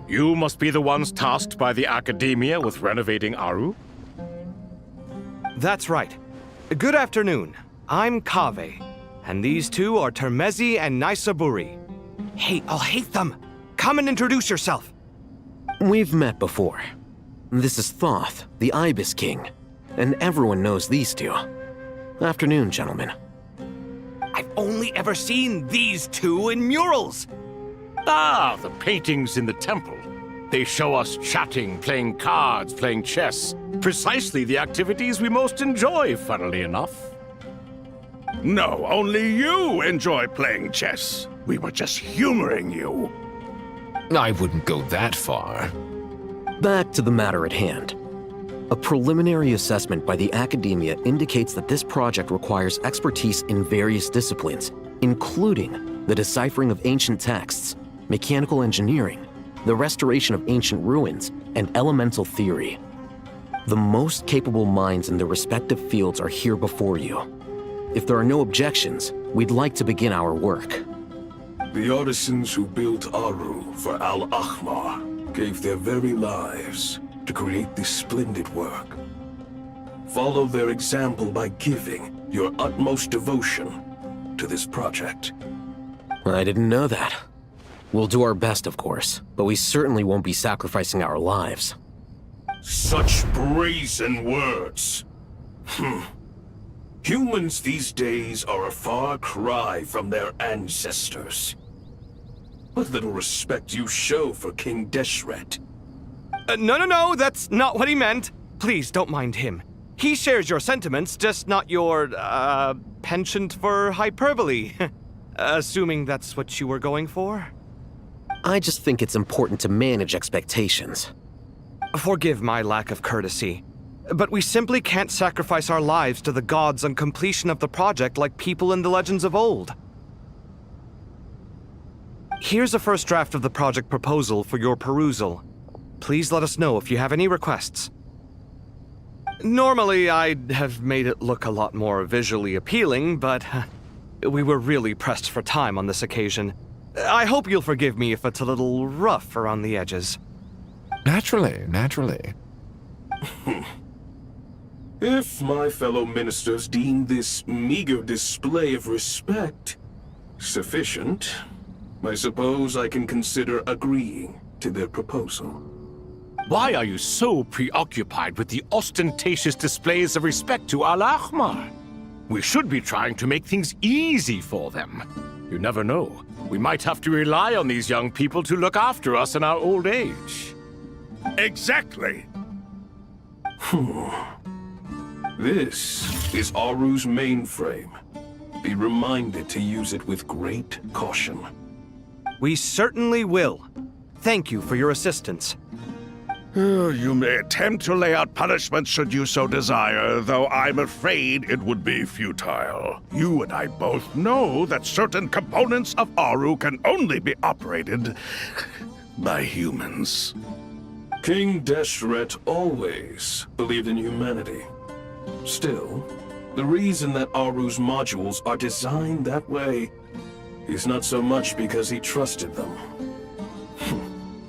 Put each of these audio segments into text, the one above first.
You must be the ones tasked by the Academia with renovating Aru? That's right. Good afternoon. I'm Kaveh, and these two are Termezi and Naisaburi. Hey, I'll hate them! Come and introduce yourself! We've met before. This is Thoth, the Ibis King, and everyone knows these two. Afternoon, gentlemen. I've only ever seen these two in murals! Ah, the paintings in the temple. They show us chatting, playing cards, playing chess. Precisely the activities we most enjoy, funnily enough. No, only you enjoy playing chess. We were just humoring you. I wouldn't go that far. Back to the matter at hand. A preliminary assessment by the Academia indicates that this project requires expertise in various disciplines, including the deciphering of ancient texts, mechanical engineering, the restoration of ancient ruins, and elemental theory. The most capable minds in their respective fields are here before you. If there are no objections, we'd like to begin our work. The artisans who built Aru for Al-Ahmar gave their very lives to create this splendid work. Follow their example by giving your utmost devotion to this project. I didn't know that. We'll do our best, of course, but we certainly won't be sacrificing our lives. Such brazen words. Humans these days are a far cry from their ancestors. What little respect you show for King Deshret. No, that's not what he meant. Please, don't mind him. He shares your sentiments, just not your, penchant for hyperbole. Assuming that's what you were going for? I just think it's important to manage expectations. Forgive my lack of courtesy, but we simply can't sacrifice our lives to the gods on completion of the project like people in the legends of old. Here's a first draft of the project proposal for your perusal. Please let us know if you have any requests. Normally, I'd have made it look a lot more visually appealing, but we were really pressed for time on this occasion. I hope you'll forgive me if it's a little rough around the edges. Naturally. If my fellow ministers deem this meager display of respect sufficient, I suppose I can consider agreeing to their proposal. Why are you so preoccupied with the ostentatious displays of respect to Al-Ahmar? We should be trying to make things easy for them. You never know. We might have to rely on these young people to look after us in our old age. Exactly. This is Aru's mainframe. Be reminded to use it with great caution. We certainly will. Thank you for your assistance. You may attempt to lay out punishments should you so desire, though I'm afraid it would be futile. You and I both know that certain components of Aru can only be operated by humans. King Deshret always believed in humanity. Still, the reason that Aru's modules are designed that way is not so much because he trusted them,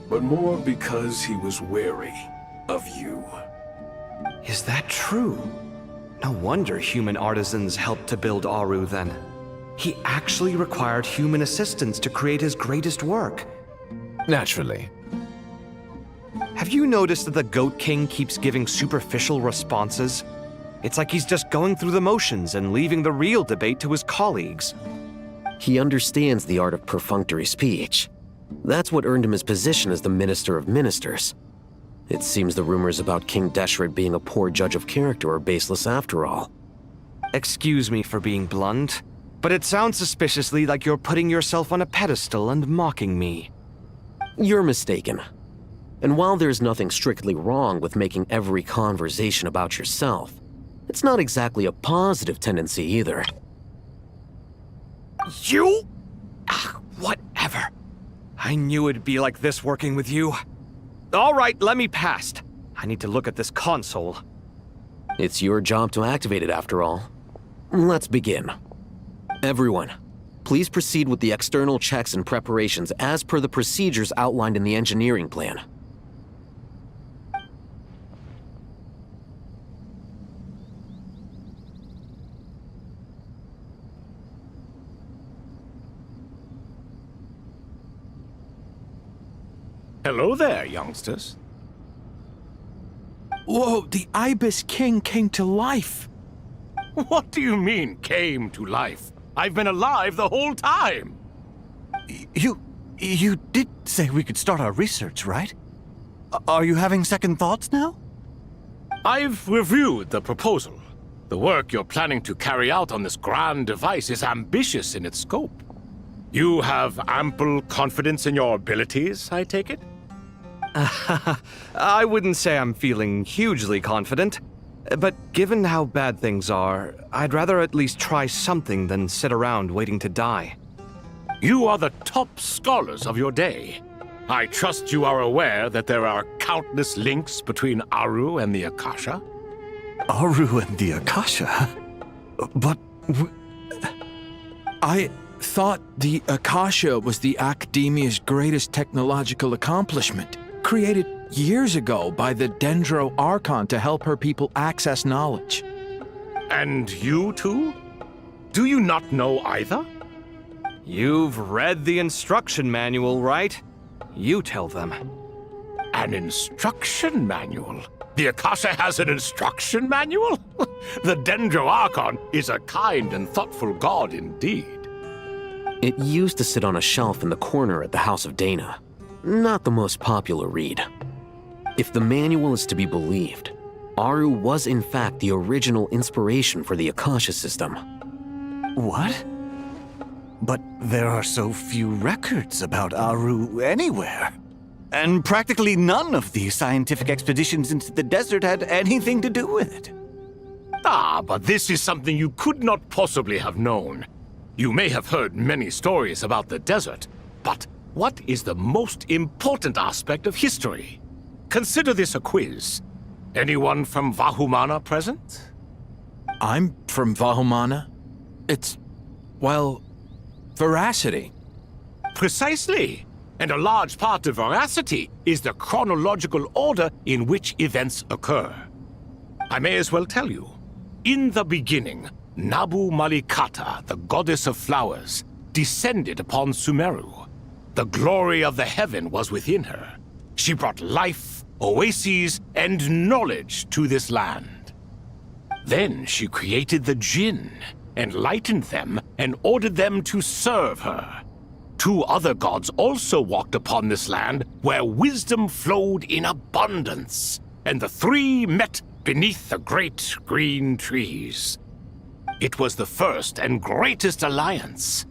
but more because he was wary of you. Is that true? No wonder human artisans helped to build Aru then. He actually required human assistance to create his greatest work. Naturally. Have you noticed that the Goat King keeps giving superficial responses? It's like he's just going through the motions and leaving the real debate to his colleagues. He understands the art of perfunctory speech. That's what earned him his position as the Minister of Ministers. It seems the rumors about King Deshret being a poor judge of character are baseless after all. Excuse me for being blunt, but it sounds suspiciously like you're putting yourself on a pedestal and mocking me. You're mistaken. And while there's nothing strictly wrong with making every conversation about yourself, it's not exactly a positive tendency either. You? Whatever. I knew it'd be like this working with you. All right, let me past. I need to look at this console. It's your job to activate it after all. Let's begin. Everyone, Please proceed with the external checks and preparations as per the procedures outlined in the engineering plan. Hello there, youngsters. Whoa, the Ibis King came to life. What do you mean, came to life? I've been alive the whole time. You did say we could start our research, right? Are you having second thoughts now? I've reviewed the proposal. The work you're planning to carry out on this grand device is ambitious in its scope. You have ample confidence in your abilities, I take it? I wouldn't say I'm feeling hugely confident, but given how bad things are, I'd rather at least try something than sit around waiting to die. You are the top scholars of your day. I trust you are aware that there are countless links between Aru and the Akasha? Aru and the Akasha? But... I thought the Akasha was the Academia's greatest technological accomplishment, created years ago by the Dendro Archon to help her people access knowledge. And you too? Do you not know either? You've read the instruction manual, right? You tell them. An instruction manual? The Akasha has an instruction manual? The Dendro Archon is a kind and thoughtful god indeed. It used to sit on a shelf in the corner at the House of Dana. Not the most popular read. If the manual is to be believed, Aru was in fact the original inspiration for the Akasha system. what? But there are so few records about Aru anywhere. And practically none of the scientific expeditions into the desert had anything to do with it. Ah, but this is something you could not possibly have known. You may have heard many stories about the desert, but what is the most important aspect of history? Consider this a quiz. Anyone from Vahumana present? I'm from Vahumana. It's, well, veracity. Precisely. And a large part of veracity is the chronological order in which events occur. I may as well tell you. In the beginning, Nabu Malikata, the goddess of flowers, descended upon Sumeru. The glory of the heaven was within her. She brought life, oases, and knowledge to this land. Then she created the Jinn, enlightened them, and ordered them to serve her. Two other gods also walked upon this land where wisdom flowed in abundance, and the three met beneath the great green trees. It was the first and greatest alliance.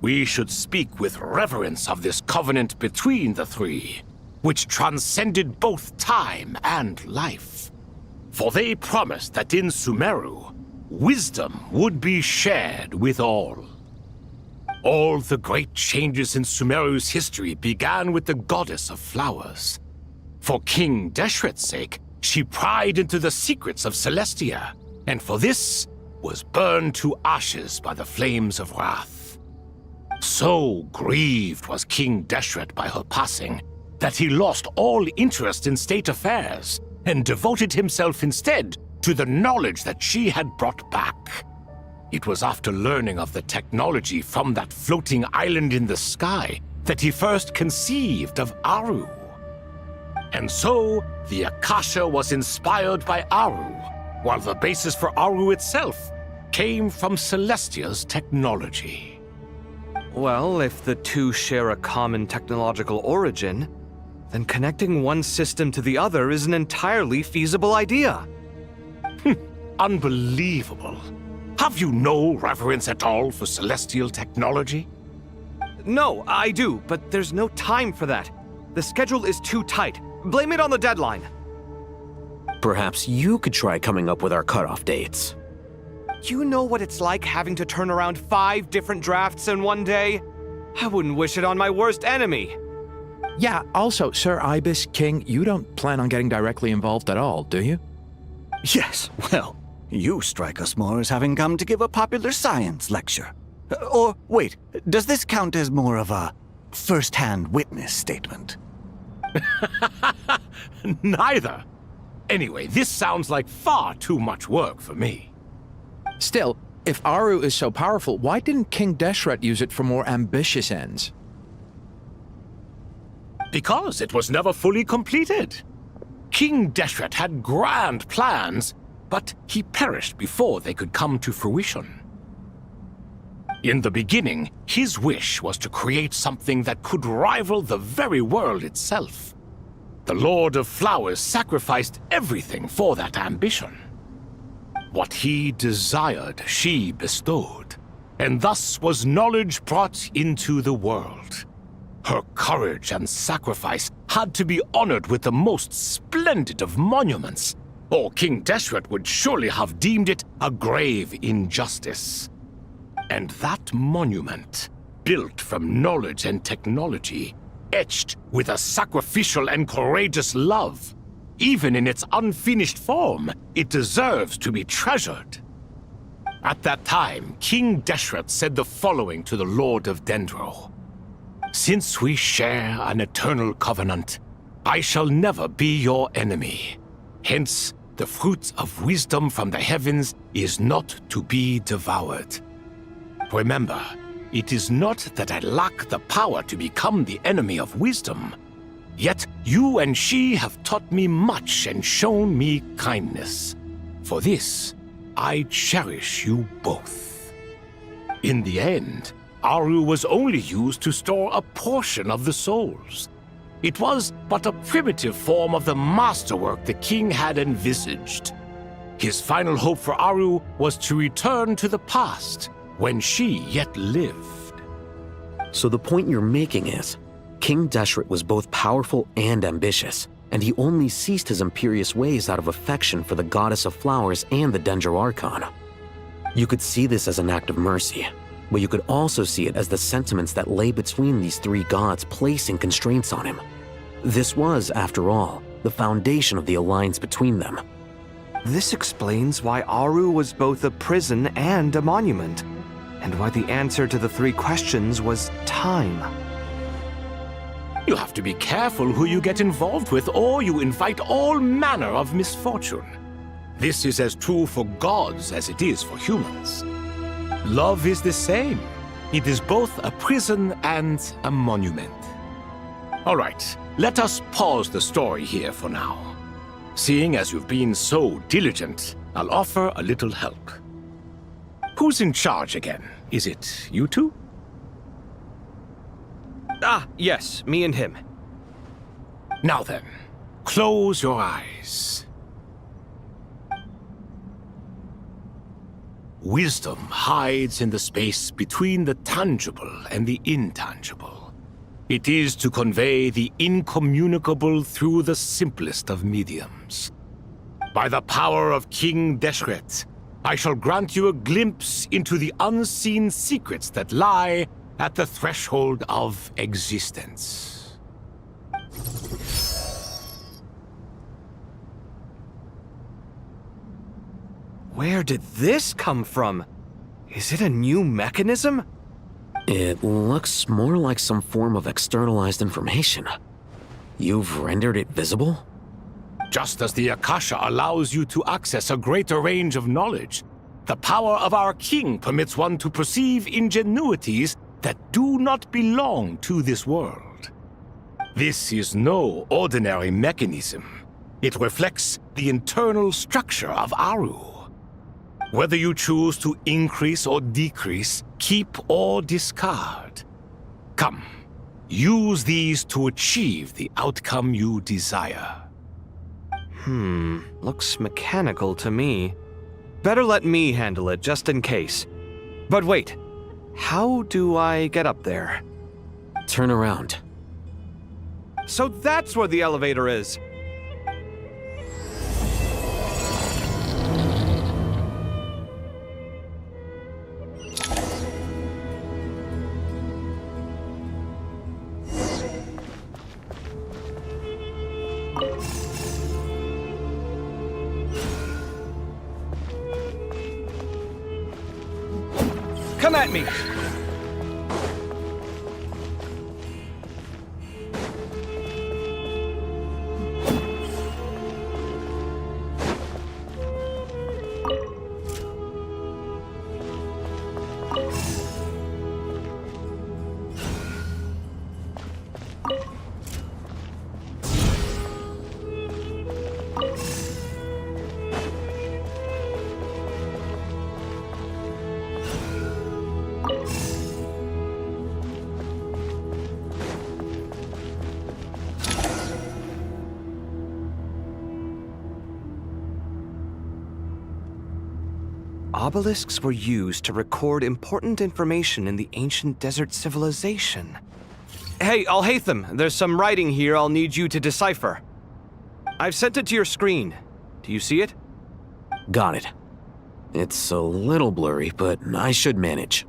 We should speak with reverence of this covenant between the three, which transcended both time and life. For they promised that in Sumeru, wisdom would be shared with all. All the great changes in Sumeru's history began with the goddess of flowers. For King Deshret's sake, she pried into the secrets of Celestia, and for this was burned to ashes by the flames of wrath. So grieved was King Deshret by her passing that he lost all interest in state affairs and devoted himself instead to the knowledge that she had brought back. It was after learning of the technology from that floating island in the sky that he first conceived of Aru. And so, the Akasha was inspired by Aru, while the basis for Aru itself came from Celestia's technology. Well, if the two share a common technological origin, then connecting one system to the other is an entirely feasible idea. Unbelievable. Have you no reverence at all for celestial technology? No, I do, but there's no time for that. The schedule is too tight. Blame it on the deadline. Perhaps you could try coming up with our cutoff dates. You know what it's like having to turn around 5 different drafts in one day? I wouldn't wish it on my worst enemy. Yeah, also, Sir Ibis King, you don't plan on getting directly involved at all, do you? Yes, well, you strike us more as having come to give a popular science lecture. Or, wait, does this count as more of a first-hand witness statement? Neither. Anyway, this sounds like far too much work for me. Still, if Aru is so powerful, why didn't King Deshret use it for more ambitious ends? Because it was never fully completed. King Deshret had grand plans, but he perished before they could come to fruition. In the beginning, his wish was to create something that could rival the very world itself. The Lord of Flowers sacrificed everything for that ambition. What he desired, she bestowed, and thus was knowledge brought into the world. Her courage and sacrifice had to be honored with the most splendid of monuments, or King Deshret would surely have deemed it a grave injustice. And that monument, built from knowledge and technology, etched with a sacrificial and courageous love, even in its unfinished form, it deserves to be treasured. At that time, King Deshret said the following to the Lord of Dendro. Since we share an eternal covenant, I shall never be your enemy. Hence, the fruit of wisdom from the heavens is not to be devoured. Remember, it is not that I lack the power to become the enemy of wisdom. Yet you and she have taught me much and shown me kindness. For this, I cherish you both. In the end, Aru was only used to store a portion of the souls. It was but a primitive form of the masterwork the king had envisaged. His final hope for Aru was to return to the past, when she yet lived. So the point you're making is, King Deshret was both powerful and ambitious, and he only ceased his imperious ways out of affection for the goddess of flowers and the Dendro Archon. You could see this as an act of mercy, but you could also see it as the sentiments that lay between these three gods placing constraints on him. This was, after all, the foundation of the alliance between them. This explains why Aru was both a prison and a monument, and why the answer to the three questions was time. You have to be careful who you get involved with, or you invite all manner of misfortune. This is as true for gods as it is for humans. Love is the same. It is both a prison and a monument. All right, let us pause the story here for now. Seeing as you've been so diligent, I'll offer a little help. Who's in charge again? Is it you two? Ah, yes, me and him. Now then, close your eyes. Wisdom hides in the space between the tangible and the intangible. It is to convey the incommunicable through the simplest of mediums. By the power of King Deshret, I shall grant you a glimpse into the unseen secrets that lie at the threshold of existence. Where did this come from? Is it a new mechanism? It looks more like some form of externalized information. You've rendered it visible? Just as the Akasha allows you to access a greater range of knowledge, the power of our king permits one to perceive ingenuities that do not belong to this world. This is no ordinary mechanism. It reflects the internal structure of Aru. Whether you choose to increase or decrease, keep or discard. Come, use these to achieve the outcome you desire. Looks mechanical to me. Better let me handle it, just in case. But wait, how do I get up there? Turn around. So that's where the elevator is! Come at me! Obelisks were used to record important information in the ancient desert civilization. Hey, Al-Haytham, there's some writing here I'll need you to decipher. I've sent it to your screen. Do you see it? Got it. It's a little blurry, but I should manage.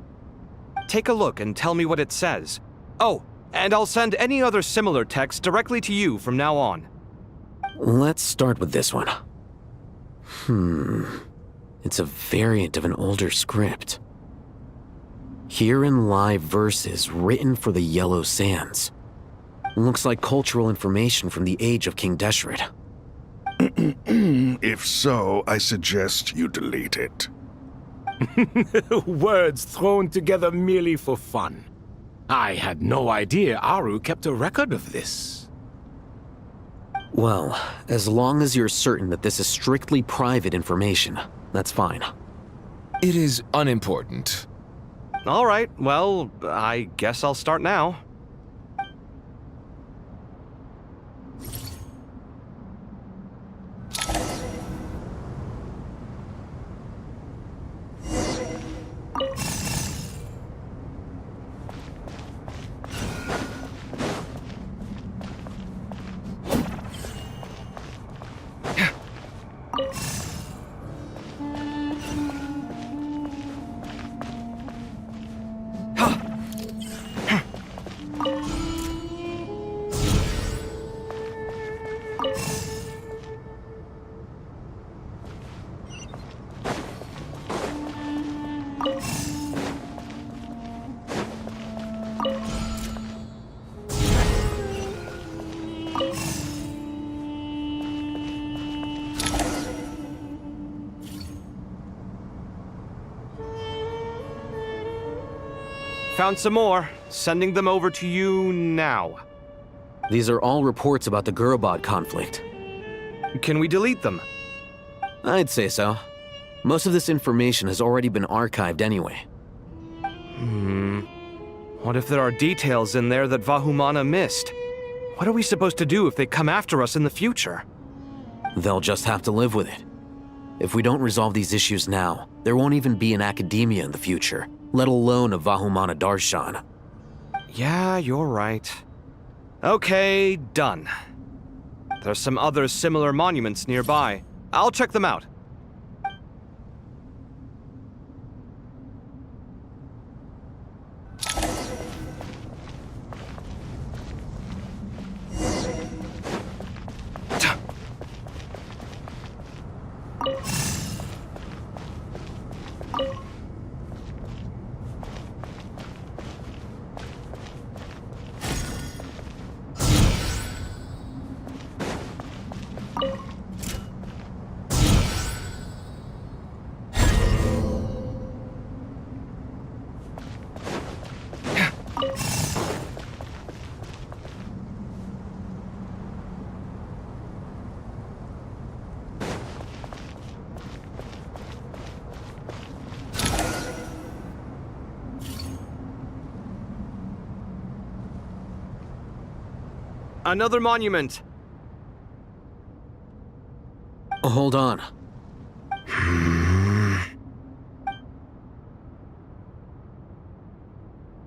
Take a look and tell me what it says. Oh, and I'll send any other similar text directly to you from now on. Let's start with this one. It's a variant of an older script. Herein lie verses written for the Yellow Sands. Looks like cultural information from the age of King Deshret. If so, I suggest you delete it. Words thrown together merely for fun. I had no idea Aru kept a record of this. Well, as long as you're certain that this is strictly private information, that's fine. It is unimportant. All right, well, I guess I'll start now. Found some more. Sending them over to you now. These are all reports about the Gurubad conflict. Can we delete them? I'd say so. Most of this information has already been archived anyway. What if there are details in there that Vahumana missed? What are we supposed to do if they come after us in the future? They'll just have to live with it. If we don't resolve these issues now, there won't even be an academia in the future, let alone a Vahumana Darshan. Yeah, you're right. Okay, done. There's some other similar monuments nearby. I'll check them out. Another monument. Hold on.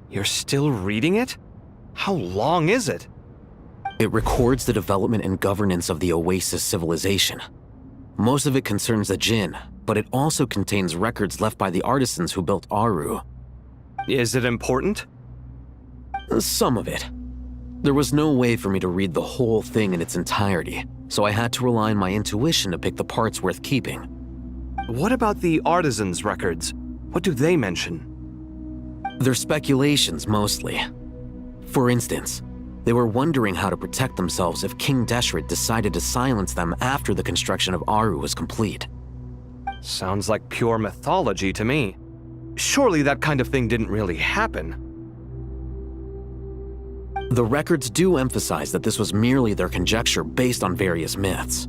You're still reading it? How long is it? It records the development and governance of the Oasis civilization. Most of it concerns the Jinn, but it also contains records left by the artisans who built Aru. Is it important? Some of it. There was no way for me to read the whole thing in its entirety, so I had to rely on my intuition to pick the parts worth keeping. What about the artisans' records? What do they mention? They're speculations, mostly. For instance, they were wondering how to protect themselves if King Deshret decided to silence them after the construction of Aru was complete. Sounds like pure mythology to me. Surely that kind of thing didn't really happen. The records do emphasize that this was merely their conjecture based on various myths.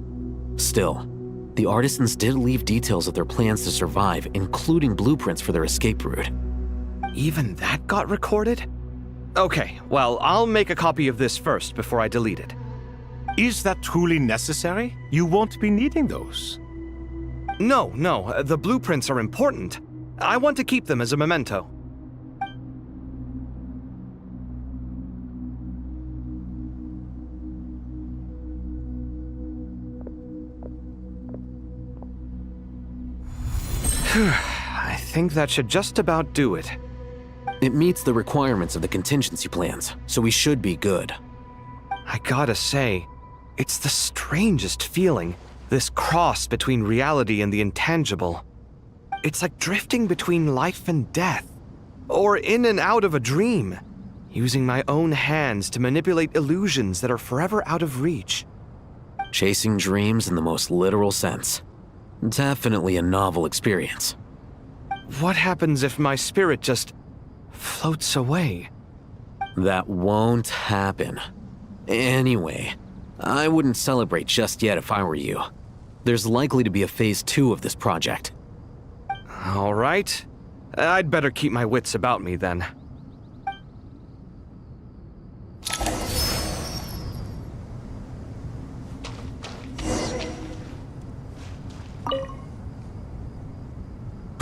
Still, the artisans did leave details of their plans to survive, including blueprints for their escape route. Even that got recorded? Okay, well, I'll make a copy of this first before I delete it. Is that truly necessary? You won't be needing those. No, the blueprints are important. I want to keep them as a memento. I think that should just about do it. It meets the requirements of the contingency plans, so we should be good. I gotta say, it's the strangest feeling, this cross between reality and the intangible. It's like drifting between life and death, or in and out of a dream, using my own hands to manipulate illusions that are forever out of reach. Chasing dreams in the most literal sense. Definitely a novel experience. What happens if my spirit just floats away? That won't happen. Anyway, I wouldn't celebrate just yet if I were you. There's likely to be a phase 2 of this project. All right. I'd better keep my wits about me then.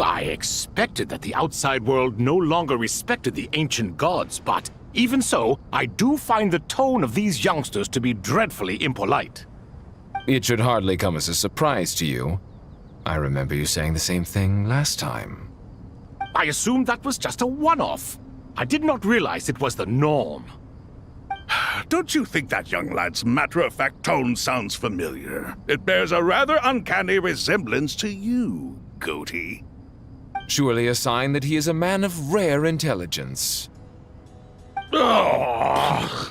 I expected that the outside world no longer respected the ancient gods, but even so, I do find the tone of these youngsters to be dreadfully impolite. It should hardly come as a surprise to you. I remember you saying the same thing last time. I assumed that was just a one-off. I did not realize it was the norm. Don't you think that young lad's matter-of-fact tone sounds familiar? It bears a rather uncanny resemblance to you, Goatee. Surely a sign that he is a man of rare intelligence. Ugh.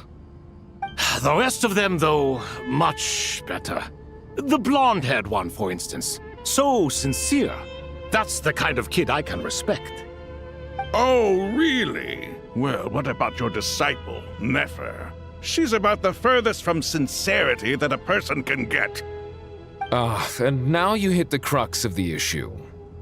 The rest of them, though, much better. The blonde-haired one, for instance. So sincere. That's the kind of kid I can respect. Oh, really? Well, what about your disciple, Nefer? She's about the furthest from sincerity that a person can get. And now you hit the crux of the issue.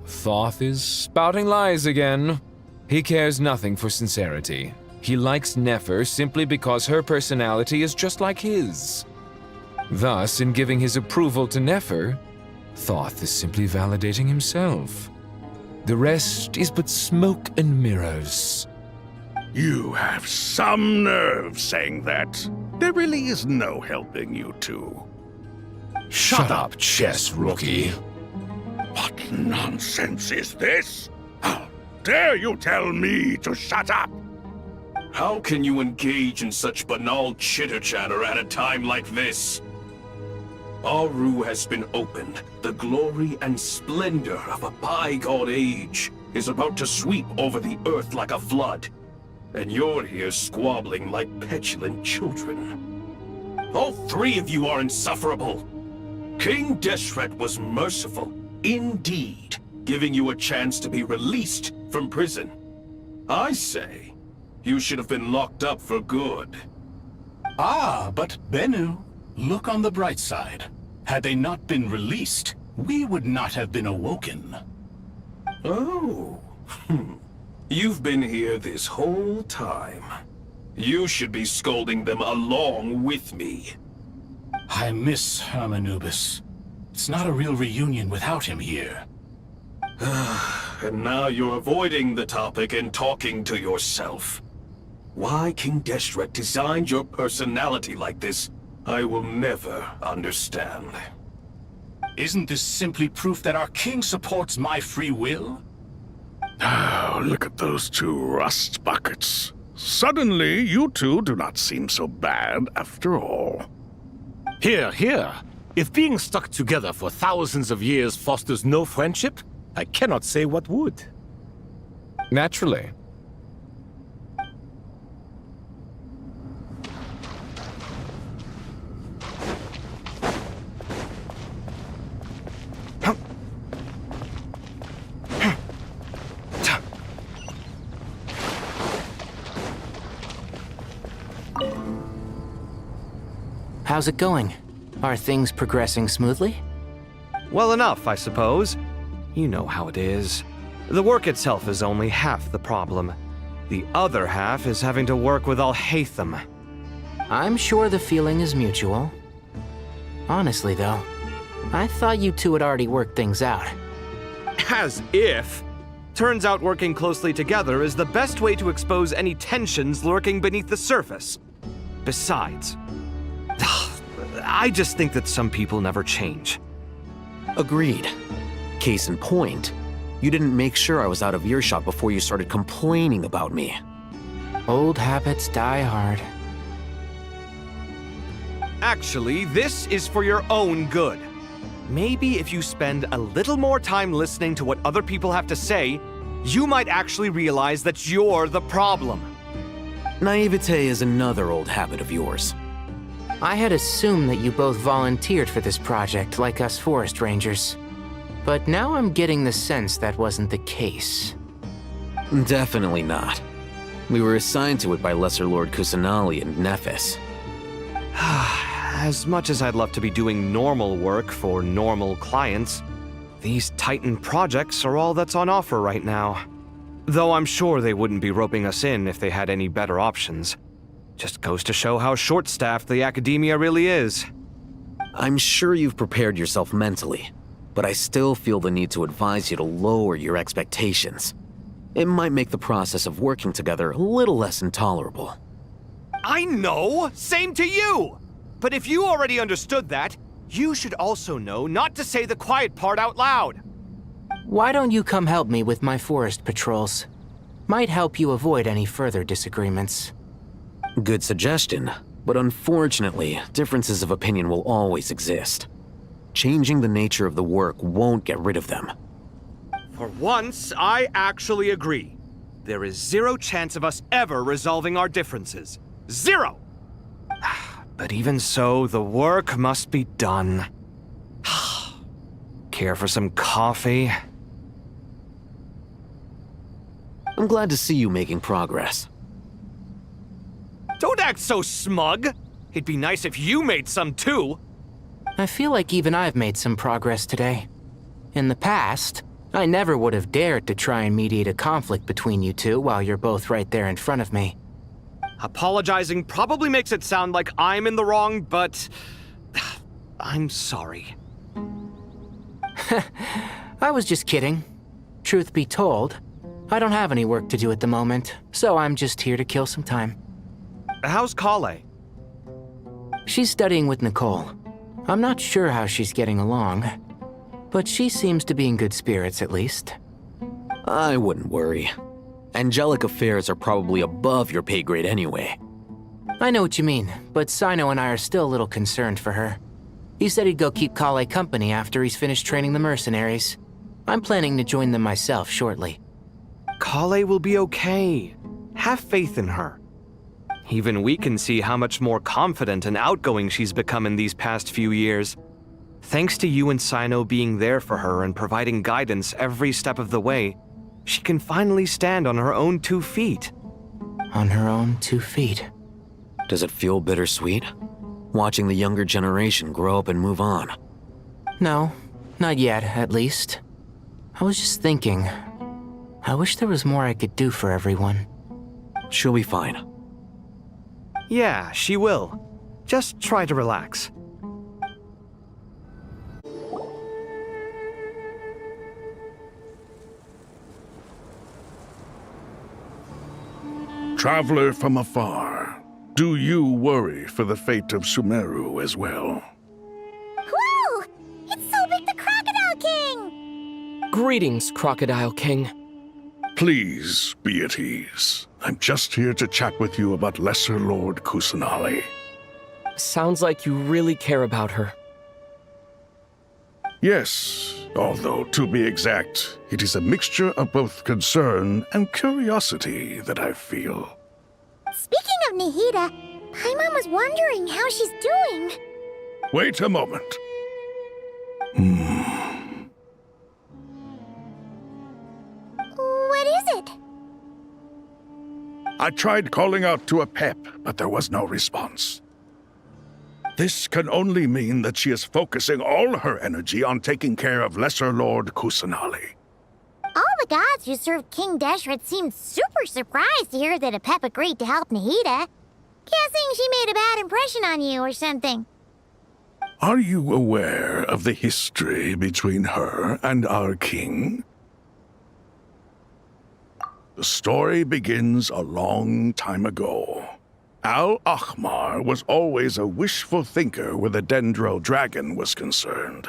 Thoth is spouting lies again. He cares nothing for sincerity. He likes Nefer simply because her personality is just like his. Thus, in giving his approval to Nefer, Thoth is simply validating himself. The rest is but smoke and mirrors. You have some nerve saying that. There really is no helping you two. Shut up, chess rookie. What nonsense is this? How dare you tell me to shut up? How can you engage in such banal chitter-chatter at a time like this? Aru has been opened. The glory and splendor of a bygone age is about to sweep over the earth like a flood. And you're here squabbling like petulant children. All three of you are insufferable. King Deshret was merciful, indeed, giving you a chance to be released from prison. I say, you should have been locked up for good. Ah, but Bennu, look on the bright side. Had they not been released, we would not have been awoken. Oh, you've been here this whole time. You should be scolding them along with me. I miss Hermanubis. It's not a real reunion without him here. And now you're avoiding the topic and talking to yourself. Why King Deshret designed your personality like this, I will never understand. Isn't this simply proof that our king supports my free will? Oh, look at those two rust buckets. Suddenly, you two do not seem so bad after all. Here, here. If being stuck together for thousands of years fosters no friendship, I cannot say what would. Naturally. How's it going? Are things progressing smoothly? Well enough, I suppose. You know how it is. The work itself is only half the problem. The other half is having to work with I'm sure the feeling is mutual. Honestly, though, I thought you two had already worked things out. As if. Turns out working closely together is the best way to expose any tensions lurking beneath the surface. Besides, I just think that some people never change. Agreed. Case in point, you didn't make sure I was out of earshot before you started complaining about me. Old habits die hard. Actually, this is for your own good. Maybe if you spend a little more time listening to what other people have to say, you might actually realize that you're the problem. Naivete is another old habit of yours. I had assumed that you both volunteered for this project like us forest rangers. But now I'm getting the sense that wasn't the case. Definitely not. We were assigned to it by Lesser Lord Kusanali and Nephis. As much as I'd love to be doing normal work for normal clients, these Titan projects are all that's on offer right now. Though I'm sure they wouldn't be roping us in if they had any better options. Just goes to show how short-staffed the academia really is. I'm sure you've prepared yourself mentally, but I still feel the need to advise you to lower your expectations. It might make the process of working together a little less intolerable. I know! Same to you! But if you already understood that, you should also know not to say the quiet part out loud. Why don't you come help me with my forest patrols? Might help you avoid any further disagreements. Good suggestion, but unfortunately, differences of opinion will always exist. Changing the nature of the work won't get rid of them. For once, I actually agree. There is zero chance of us ever resolving our differences. Zero! But even so, the work must be done. Care for some coffee? I'm glad to see you making progress. Don't act so smug! It'd be nice if you made some too! I feel like even I've made some progress today. In the past, I never would have dared to try and mediate a conflict between you two while you're both right there in front of me. Apologizing probably makes it sound like I'm in the wrong, but I'm sorry. I was just kidding. Truth be told, I don't have any work to do at the moment, so I'm just here to kill some time. How's Kale? She's studying with Nicole. I'm not sure how she's getting along, but she seems to be in good spirits at least. I wouldn't worry. Angelic affairs are probably above your pay grade anyway. I know what you mean, but Sino and I are still a little concerned for her. He said he'd go keep Kale company after he's finished training the mercenaries. I'm planning to join them myself shortly. Kale will be okay. Have faith in her. Even we can see how much more confident and outgoing she's become in these past few years. Thanks to you and Sino being there for her and providing guidance every step of the way, she can finally stand on her own 2 feet. On her own 2 feet. Does it feel bittersweet? Watching the younger generation grow up and move on? No, not yet, at least. I was just thinking, I wish there was more I could do for everyone. She'll be fine. Yeah, she will. Just try to relax. Traveler from afar, do you worry for the fate of Sumeru as well? Whoa! It's Sobek the Crocodile King! Greetings, Crocodile King. Please be at ease. I'm just here to chat with you about Lesser Lord Kusanali. Sounds like you really care about her. Yes, although to be exact, it is a mixture of both concern and curiosity that I feel. Speaking of Nihida, Paimon was wondering how she's doing. Wait a moment. What is it? I tried calling out to Apep, but there was no response. This can only mean that she is focusing all her energy on taking care of Lesser Lord Kusanali. All the gods who served King Deshret seemed super surprised to hear that Apep agreed to help Nihida. Guessing she made a bad impression on you or something. Are you aware of the history between her and our king? The story begins a long time ago. Al-Ahmar was always a wishful thinker where the Dendro dragon was concerned.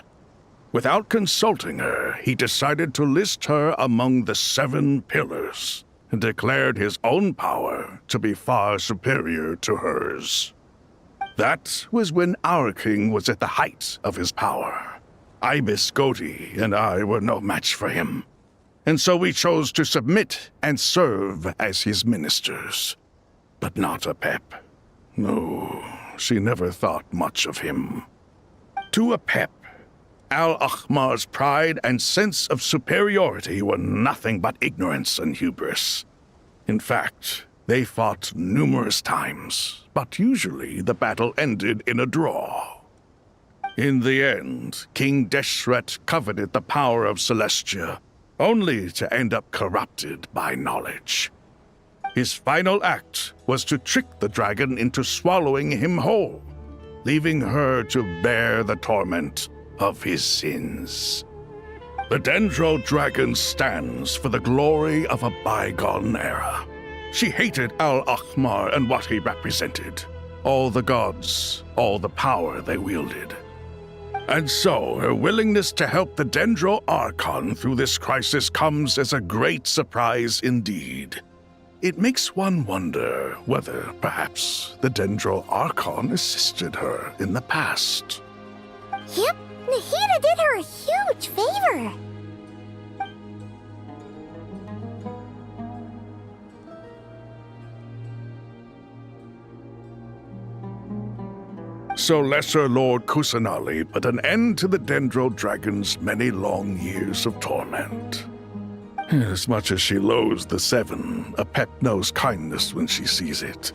Without consulting her, he decided to list her among the 7 pillars and declared his own power to be far superior to hers. That was when our king was at the height of his power. Ibis Goti and I were no match for him, and so we chose to submit and serve as his ministers. But not Apep. No, she never thought much of him. To Apep, Al-Ahmar's pride and sense of superiority were nothing but ignorance and hubris. In fact, they fought numerous times, but usually the battle ended in a draw. In the end, King Deshret coveted the power of Celestia, only to end up corrupted by knowledge. His final act was to trick the dragon into swallowing him whole, leaving her to bear the torment of his sins. The Dendro dragon stands for the glory of a bygone era. She hated Al-Ahmar and what he represented, all the gods, all the power they wielded. And so her willingness to help the Dendro Archon through this crisis comes as a great surprise indeed. It makes one wonder whether, perhaps, the Dendro Archon assisted her in the past. Yep, Nahida did her a huge favor. So Lesser Lord Kusanali put an end to the Dendro Dragon's many long years of torment. As much as she loathes the 7, Apep knows kindness when she sees it.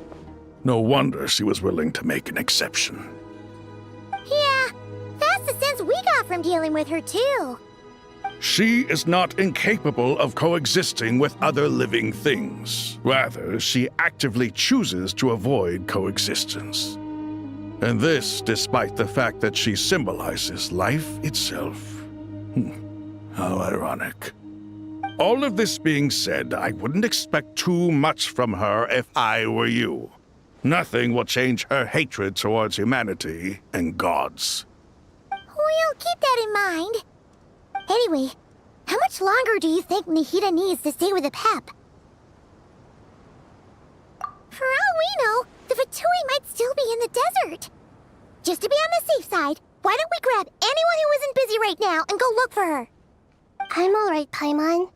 No wonder she was willing to make an exception. Yeah, that's the sense we got from dealing with her, too. She is not incapable of coexisting with other living things. Rather, she actively chooses to avoid coexistence. And this despite the fact that she symbolizes life itself. How ironic. All of this being said, I wouldn't expect too much from her if I were you. Nothing will change her hatred towards humanity and gods. We'll keep that in mind. Anyway, how much longer do you think Nahida needs to stay with Apep? For all we know, the Fatui might still be in the desert. Just to be on the safe side, why don't we grab anyone who isn't busy right now and go look for her? I'm alright, Paimon.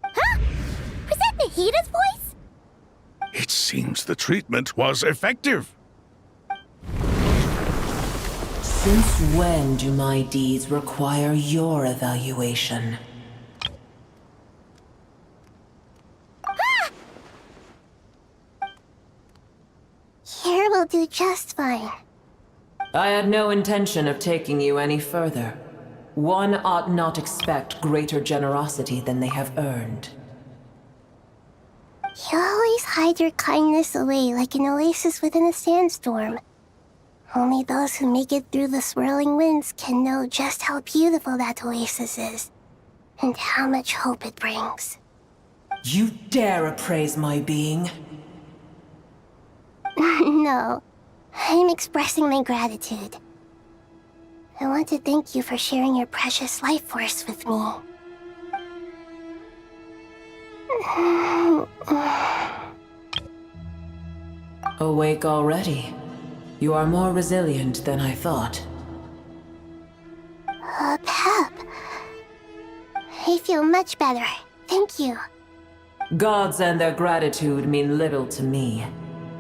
Huh? Was that Nahida's voice? It seems the treatment was effective. Since when do my deeds require your evaluation? Here will do just fine. I had no intention of taking you any further. One ought not expect greater generosity than they have earned. You always hide your kindness away like an oasis within a sandstorm. Only those who make it through the swirling winds can know just how beautiful that oasis is, and how much hope it brings. You dare appraise my being? No, I'm expressing my gratitude. I want to thank you for sharing your precious life force with me. Awake already? You are more resilient than I thought. Pep. I feel much better. Thank you. Gods and their gratitude mean little to me.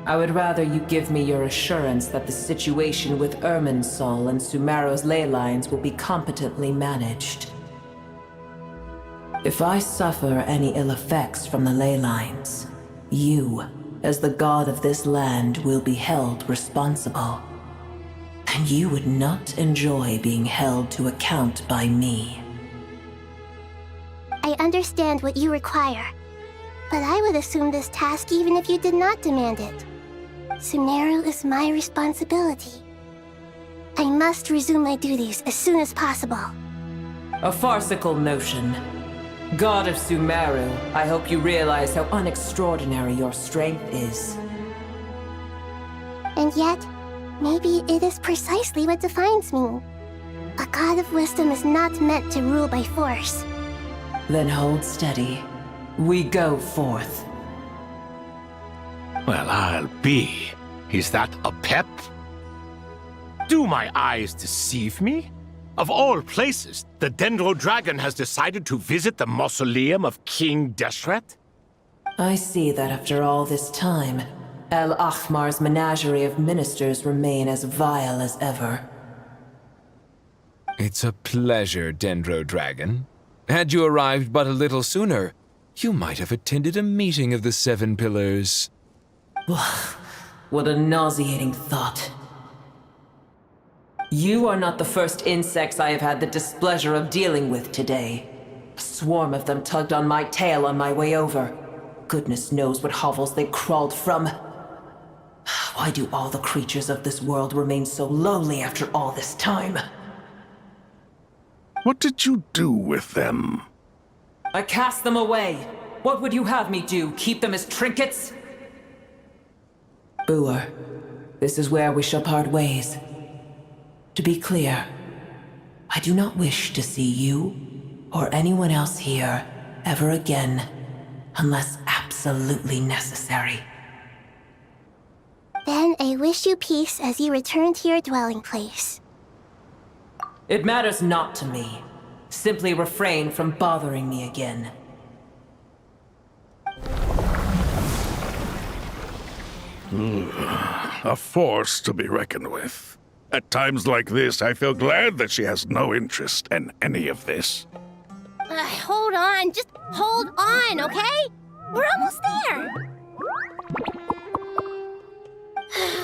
I would rather you give me your assurance that the situation with Irminsul and Sumero's ley lines will be competently managed. If I suffer any ill effects from the ley lines, you, as the god of this land, will be held responsible. And you would not enjoy being held to account by me. I understand what you require, but I would assume this task even if you did not demand it. Sumero is my responsibility. I must resume my duties as soon as possible. A farcical notion. God of Sumeru, I hope you realize how unextraordinary your strength is. And yet, maybe it is precisely what defines me. A god of wisdom is not meant to rule by force. Then hold steady. We go forth. Well, I'll be. Is that a pet? Do my eyes deceive me? Of all places, the Dendro Dragon has decided to visit the mausoleum of King Deshret? I see that after all this time, El Ahmar's menagerie of ministers remain as vile as ever. It's a pleasure, Dendro Dragon. Had you arrived but a little sooner, you might have attended a meeting of the Seven Pillars. What a nauseating thought. You are not the first insects I have had the displeasure of dealing with today. A swarm of them tugged on my tail on my way over. Goodness knows what hovels they crawled from. Why do all the creatures of this world remain so lowly after all this time? What did you do with them? I cast them away. What would you have me do? Keep them as trinkets? Boer, this is where we shall part ways. To be clear, I do not wish to see you or anyone else here ever again, unless absolutely necessary. Then I wish you peace as you return to your dwelling place. It matters not to me. Simply refrain from bothering me again. A force to be reckoned with. At times like this, I feel glad that she has no interest in any of this. Hold on, just hold on, okay? We're almost there.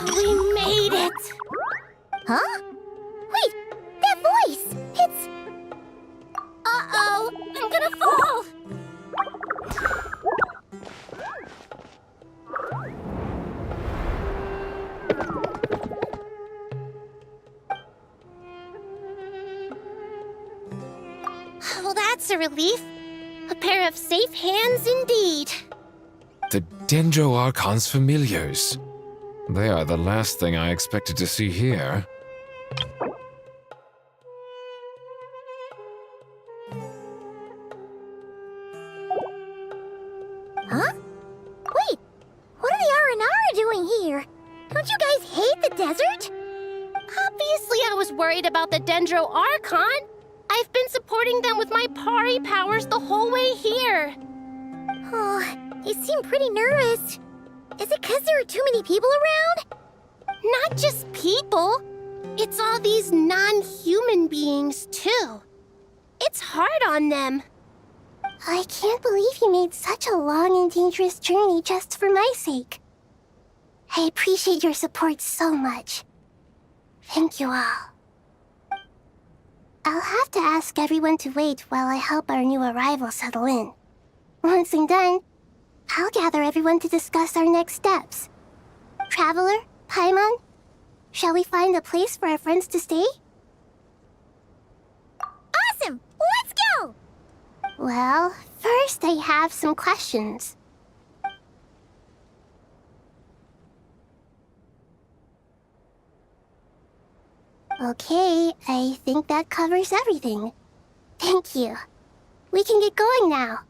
We made it. Huh? Wait, that voice! It's... Uh-oh, I'm gonna fall! Well, that's a relief. A pair of safe hands indeed. The Dendro Archon's familiars. They are the last thing I expected to see here. Huh? Wait, what are the Aranara doing here? Don't you guys hate the desert? Obviously I was worried about the Dendro Archon. I've been supporting them with my Pari powers the whole way here. Oh, they seem pretty nervous. Is it because there are too many people around? Not just people. It's all these non-human beings, too. It's hard on them. I can't believe you made such a long and dangerous journey just for my sake. I appreciate your support so much. Thank you all. I'll have to ask everyone to wait while I help our new arrival settle in. Once I'm done, I'll gather everyone to discuss our next steps. Traveler, Paimon, shall we find a place for our friends to stay? Awesome! Let's go! Well, first I have some questions. Okay, I think that covers everything. Thank you. We can get going now.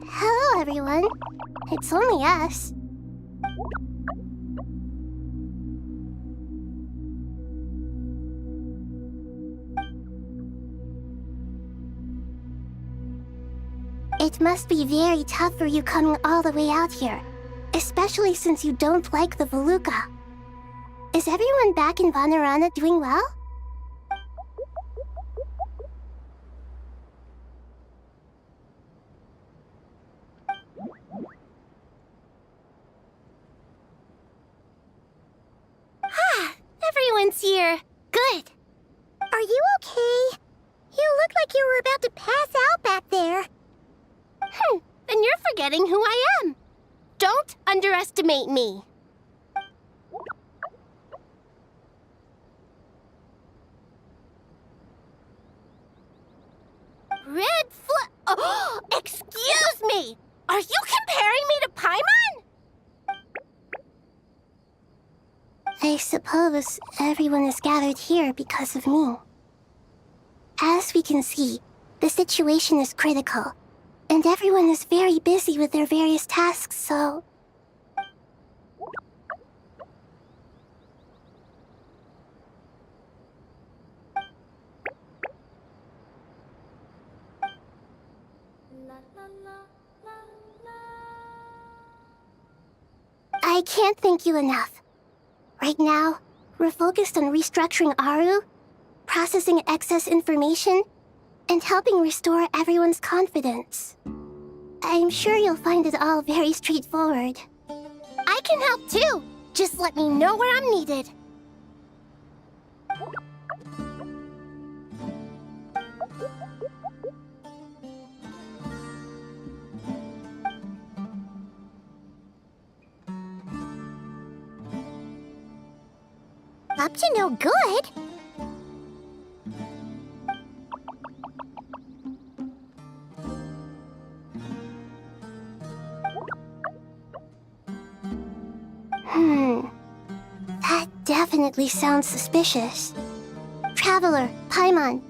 Hello, everyone. It's only us. It must be very tough for you coming all the way out here, especially since you don't like the Voluka. Is everyone back in Vanarana doing well? Everyone's here. Good. Are you okay? You look like you were about to pass out back there. Then you're forgetting who I am. Don't underestimate me. Oh, excuse me! Are you comparing me to Paimon? I suppose everyone is gathered here because of me. As we can see, the situation is critical, and everyone is very busy with their various tasks, so... I can't thank you enough. Right now, we're focused on restructuring Aru, processing excess information, and helping restore everyone's confidence. I'm sure you'll find it all very straightforward. I can help too! Just let me know where I'm needed. Up to no good? That definitely sounds suspicious. Traveler, Paimon,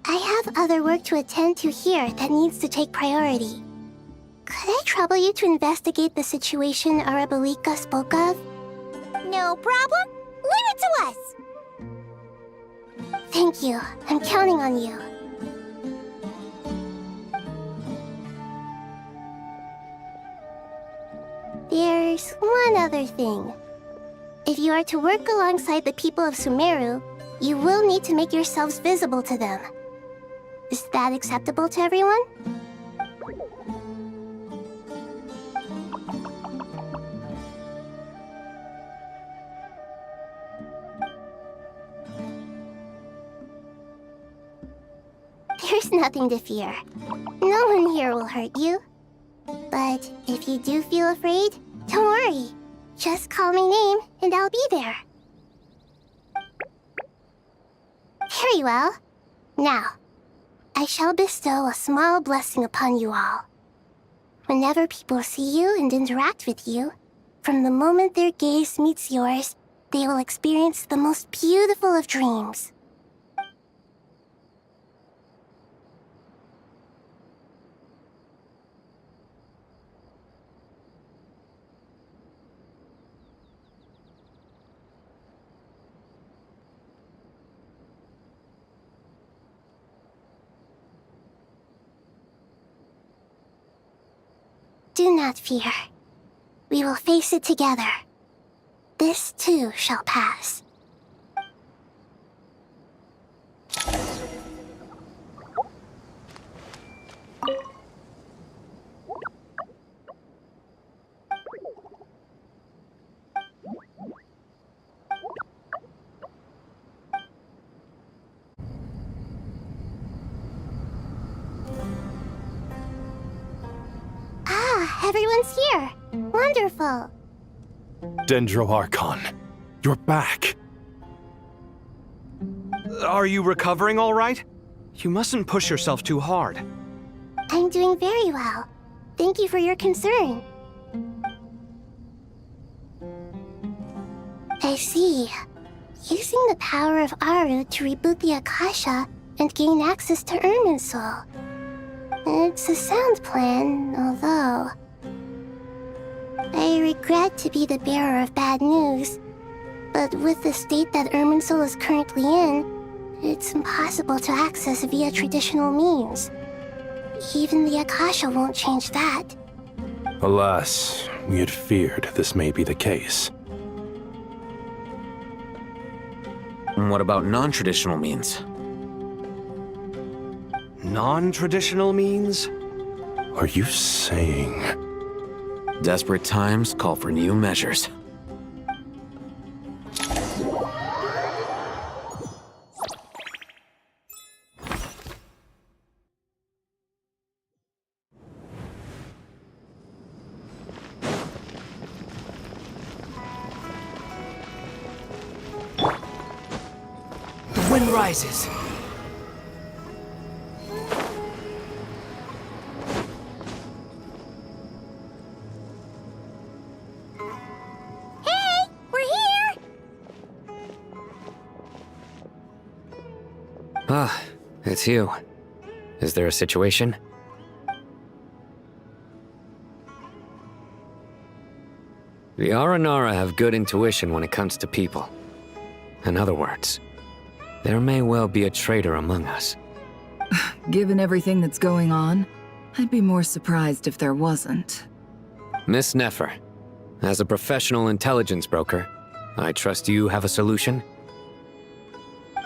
I have other work to attend to here that needs to take priority. Could I trouble you to investigate the situation Arabalika spoke of? No problem. Leave it to us! Thank you. I'm counting on you. There's one other thing. If you are to work alongside the people of Sumeru, you will need to make yourselves visible to them. Is that acceptable to everyone? There's nothing to fear. No one here will hurt you. But if you do feel afraid, don't worry. Just call my name and I'll be there. Very well. Now, I shall bestow a small blessing upon you all. Whenever people see you and interact with you, from the moment their gaze meets yours, they will experience the most beautiful of dreams. Do not fear. We will face it together. This too shall pass. Everyone's here. Wonderful. Dendro Archon, you're back. Are you recovering all right? You mustn't push yourself too hard. I'm doing very well. Thank you for your concern. I see. Using the power of Aru to reboot the Akasha and gain access to Irminsul. It's a sound plan, although... I regret to be the bearer of bad news, but with the state that Irminsul is currently in, it's impossible to access via traditional means. Even the Akasha won't change that. Alas, we had feared this may be the case. And what about non-traditional means? Non-traditional means? Are you saying... Desperate times call for new measures. The wind rises. Hey, we're here! Ah, it's you. Is there a situation? The Aranara have good intuition when it comes to people. In other words, there may well be a traitor among us. Given everything that's going on, I'd be more surprised if there wasn't. Miss Nefer, as a professional intelligence broker, I trust you have a solution?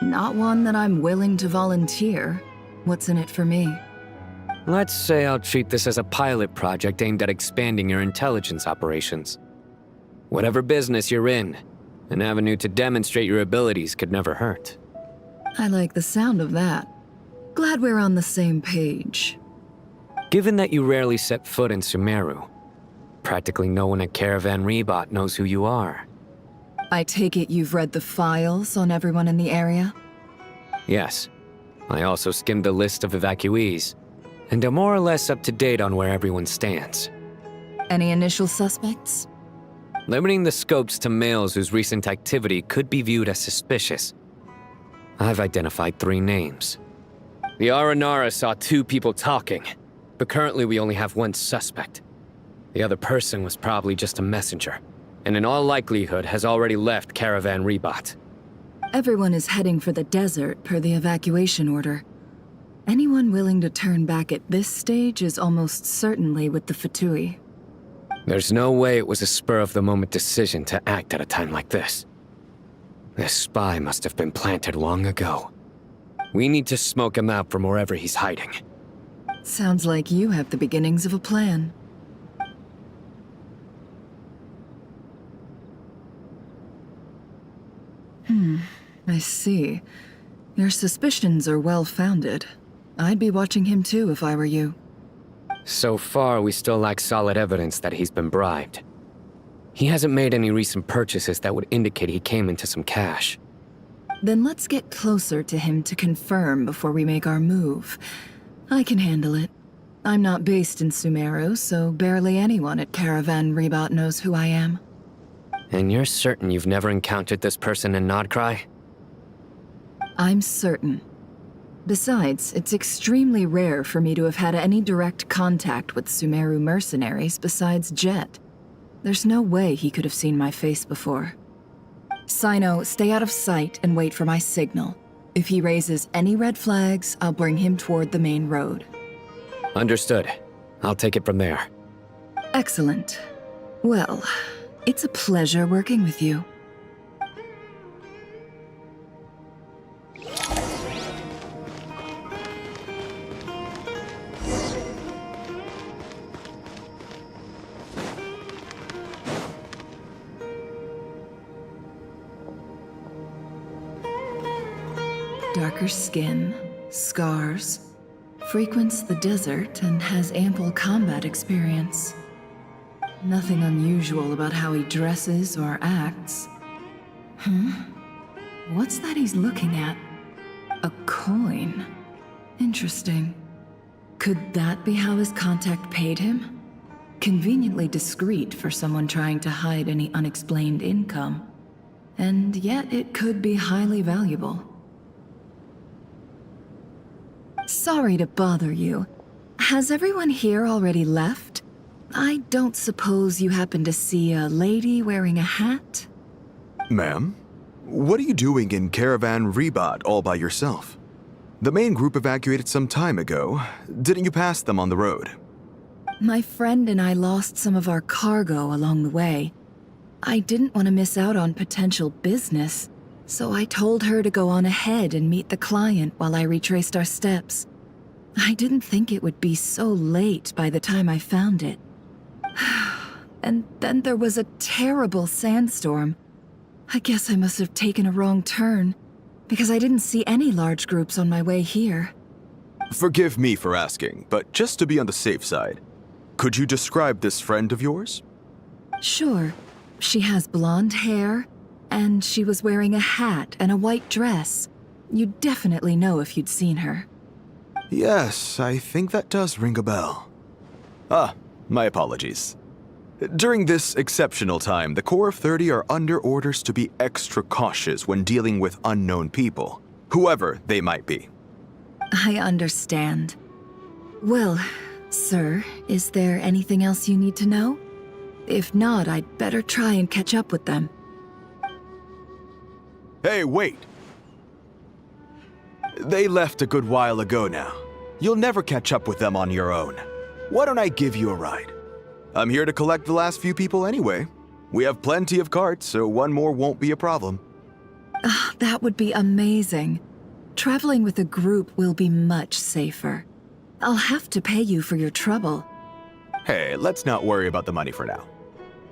Not one that I'm willing to volunteer. What's in it for me? Let's say I'll treat this as a pilot project aimed at expanding your intelligence operations. Whatever business you're in, an avenue to demonstrate your abilities could never hurt. I like the sound of that. Glad we're on the same page. Given that you rarely set foot in Sumeru, practically no one at Caravan Rebot knows who you are. I take it you've read the files on everyone in the area? Yes. I also skimmed the list of evacuees, and am more or less up to date on where everyone stands. Any initial suspects? Limiting the scopes to males whose recent activity could be viewed as suspicious. I've identified 3 names. The Aranara saw 2 people talking, but currently we only have 1 suspect. The other person was probably just a messenger, and in all likelihood has already left Caravan Rebot. Everyone is heading for the desert per the evacuation order. Anyone willing to turn back at this stage is almost certainly with the Fatui. There's no way it was a spur-of-the-moment decision to act at a time like this. This spy must have been planted long ago. We need to smoke him out from wherever he's hiding. Sounds like you have the beginnings of a plan. I see. Your suspicions are well-founded. I'd be watching him too if I were you. So far, we still lack solid evidence that he's been bribed. He hasn't made any recent purchases that would indicate he came into some cash. Then let's get closer to him to confirm before we make our move. I can handle it. I'm not based in Sumeru, so barely anyone at Caravan Rebot knows who I am. And you're certain you've never encountered this person in Nodcry? I'm certain. Besides, it's extremely rare for me to have had any direct contact with Sumeru mercenaries besides Jet. There's no way he could have seen my face before. Sino, stay out of sight and wait for my signal. If he raises any red flags, I'll bring him toward the main road. Understood. I'll take it from there. Excellent. Well, it's a pleasure working with you. Darker skin, scars, frequents the desert and has ample combat experience. Nothing unusual about how he dresses or acts. What's that he's looking at? A coin. Interesting. Could that be how his contact paid him? Conveniently discreet for someone trying to hide any unexplained income. and yet it could be highly valuable. Sorry to bother you. Has everyone here already left? I don't suppose you happen to see a lady wearing a hat? Ma'am, what are you doing in Caravan Rebat all by yourself? The main group evacuated some time ago. Didn't you pass them on the road? My friend and I lost some of our cargo along the way. I didn't want to miss out on potential business, so I told her to go on ahead and meet the client while I retraced our steps. I didn't think it would be so late by the time I found it. And then there was a terrible sandstorm. I guess I must have taken a wrong turn, because I didn't see any large groups on my way here. Forgive me for asking, but just to be on the safe side, could you describe this friend of yours? Sure. She has blonde hair, and she was wearing a hat and a white dress. You'd definitely know if you'd seen her. Yes, I think that does ring a bell. Ah, my apologies. During this exceptional time, the Core of 30 are under orders to be extra cautious when dealing with unknown people, whoever they might be. I understand. Well, sir, is there anything else you need to know? If not, I'd better try and catch up with them. Hey, wait! They left a good while ago now. You'll never catch up with them on your own. Why don't I give you a ride? I'm here to collect the last few people anyway. We have plenty of carts, so one more won't be a problem. That would be amazing. Traveling with a group will be much safer. I'll have to pay you for your trouble. Hey, let's not worry about the money for now.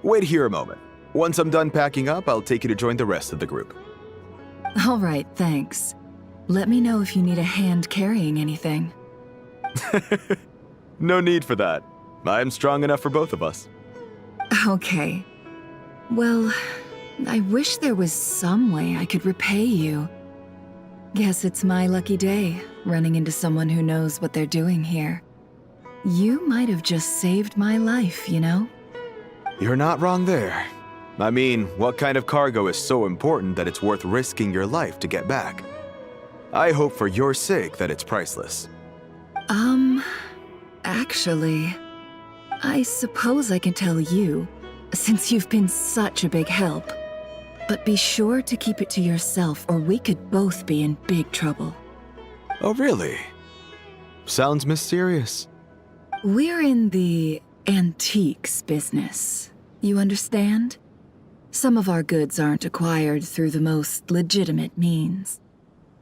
Wait here a moment. Once I'm done packing up, I'll take you to join the rest of the group. All right, thanks. Let me know if you need a hand carrying anything. No need for that. I'm strong enough for both of us. Okay. Well, I wish there was some way I could repay you. Guess it's my lucky day, running into someone who knows what they're doing here. You might have just saved my life, you know? You're not wrong there. I mean, what kind of cargo is so important that it's worth risking your life to get back? I hope for your sake that it's priceless. Actually, I suppose I can tell you, since you've been such a big help. But be sure to keep it to yourself, or we could both be in big trouble. Oh, really? Sounds mysterious. We're in the antiques business. You understand? Some of our goods aren't acquired through the most legitimate means.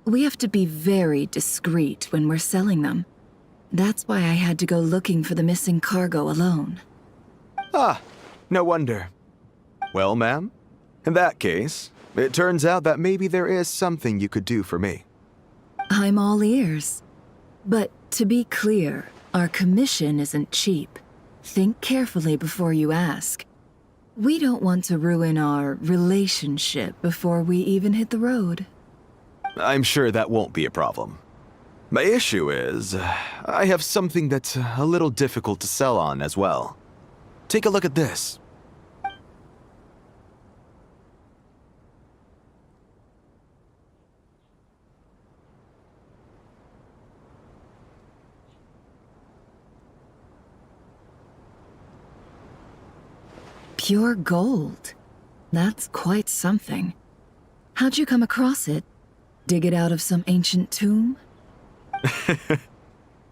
We have to be very discreet when we're selling them. That's why I had to go looking for the missing cargo alone. Ah, no wonder. Well, ma'am, in that case, it turns out that maybe there is something you could do for me. I'm all ears. But to be clear, our commission isn't cheap. Think carefully before you ask. We don't want to ruin our relationship before we even hit the road. I'm sure that won't be a problem. My issue is, I have something that's a little difficult to sell on as well. Take a look at this. Pure gold. That's quite something. How'd you come across it? Dig it out of some ancient tomb?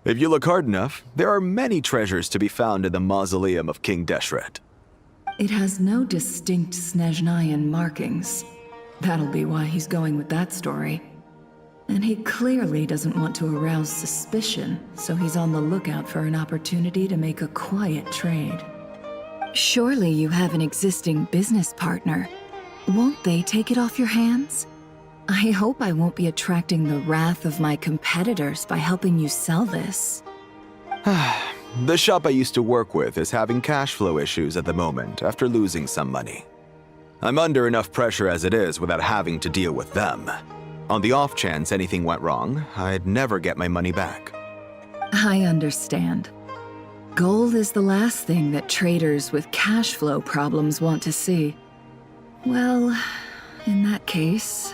If you look hard enough, there are many treasures to be found in the mausoleum of King Deshret. It has no distinct Snezhnayan markings. That'll be why he's going with that story. And he clearly doesn't want to arouse suspicion, so he's on the lookout for an opportunity to make a quiet trade. Surely you have an existing business partner. Won't they take it off your hands? I hope I won't be attracting the wrath of my competitors by helping you sell this. The shop I used to work with is having cash flow issues at the moment after losing some money. I'm under enough pressure as it is without having to deal with them. On the off chance anything went wrong, I'd never get my money back. I understand. Gold is the last thing that traders with cash flow problems want to see. Well, In that case,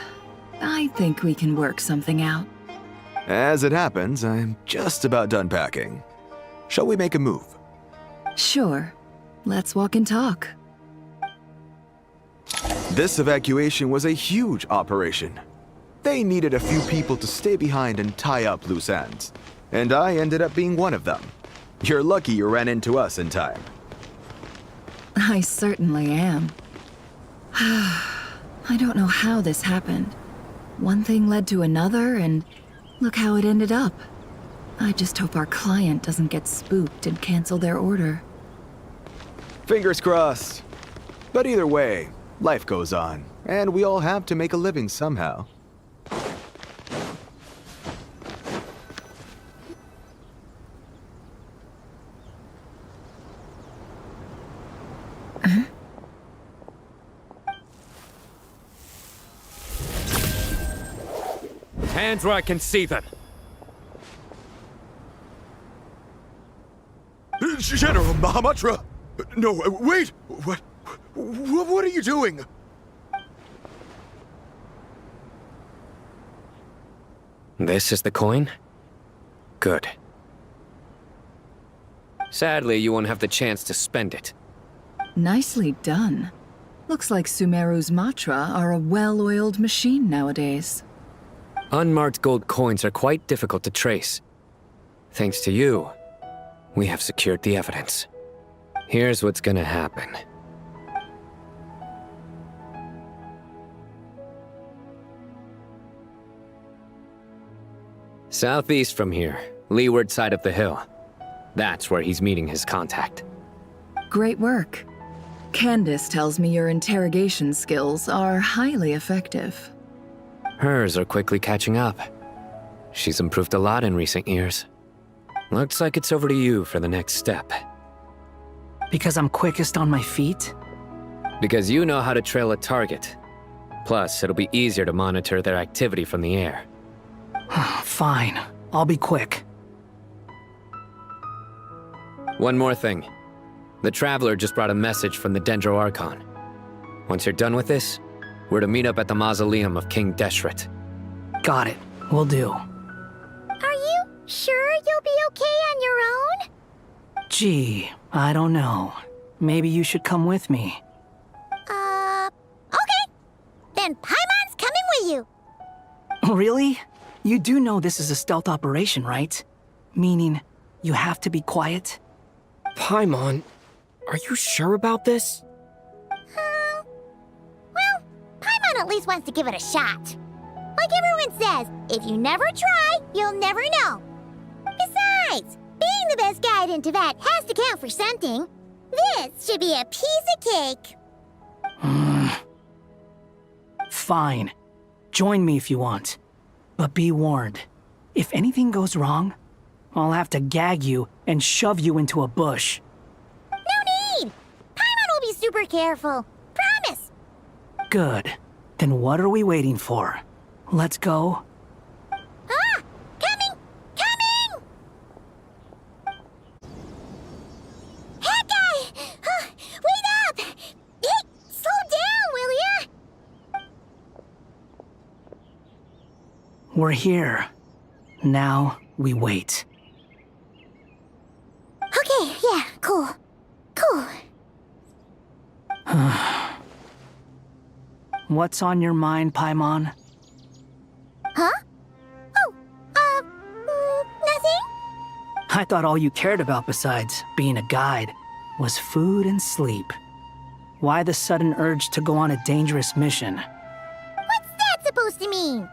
I think we can work something out. As it happens, I'm just about done packing. Shall we make a move? Sure. Let's walk and talk. This evacuation was a huge operation. They needed a few people to stay behind and tie up loose ends. And I ended up being one of them. You're lucky you ran into us in time. I certainly am. I don't know how this happened. One thing led to another, and look how it ended up. I just hope our client doesn't get spooked and cancel their order. Fingers crossed. But either way, life goes on, and we all have to make a living somehow. Hands where I can see them. General Mahamatra! No, wait! What are you doing? This is the coin? Good. Sadly, you won't have the chance to spend it. Nicely done. Looks like Sumeru's mantra are a well-oiled machine nowadays. Unmarked gold coins are quite difficult to trace. Thanks to you, we have secured the evidence. Here's what's gonna happen. Southeast from here, leeward side of the hill. That's where he's meeting his contact. Great work. Candace tells me your interrogation skills are highly effective. Hers are quickly catching up. She's improved a lot in recent years. Looks like it's over to you for the next step. Because I'm quickest on my feet? Because you know how to trail a target. Plus, it'll be easier to monitor their activity from the air. Fine. I'll be quick. One more thing. The Traveler just brought a message from the Dendro Archon. Once you're done with this, we're to meet up at the mausoleum of King Deshret. Got it. Will do. Are you sure you'll be okay on your own? Gee, I don't know. Maybe you should come with me. Okay. Then Paimon's coming with you. Really? You do know this is a stealth operation, right? Meaning, you have to be quiet? Paimon, are you sure about this? Well, Paimon at least wants to give it a shot. Like everyone says, if you never try, you'll never know. Besides, being the best guide in Tibet has to count for something. This should be a piece of cake. Fine. Join me if you want. But be warned. If anything goes wrong, I'll have to gag you and shove you into a bush. No need! Paimon will be super careful. Promise! Good. Then what are we waiting for? Let's go. Ah! Coming! Coming! Hey, guy! Wait up! Hey, slow down, will ya? We're here. Now we wait. Okay, yeah, cool. Cool. What's on your mind, Paimon? Huh? Oh, nothing? I thought all you cared about besides being a guide was food and sleep. Why the sudden urge to go on a dangerous mission? What's that supposed to mean?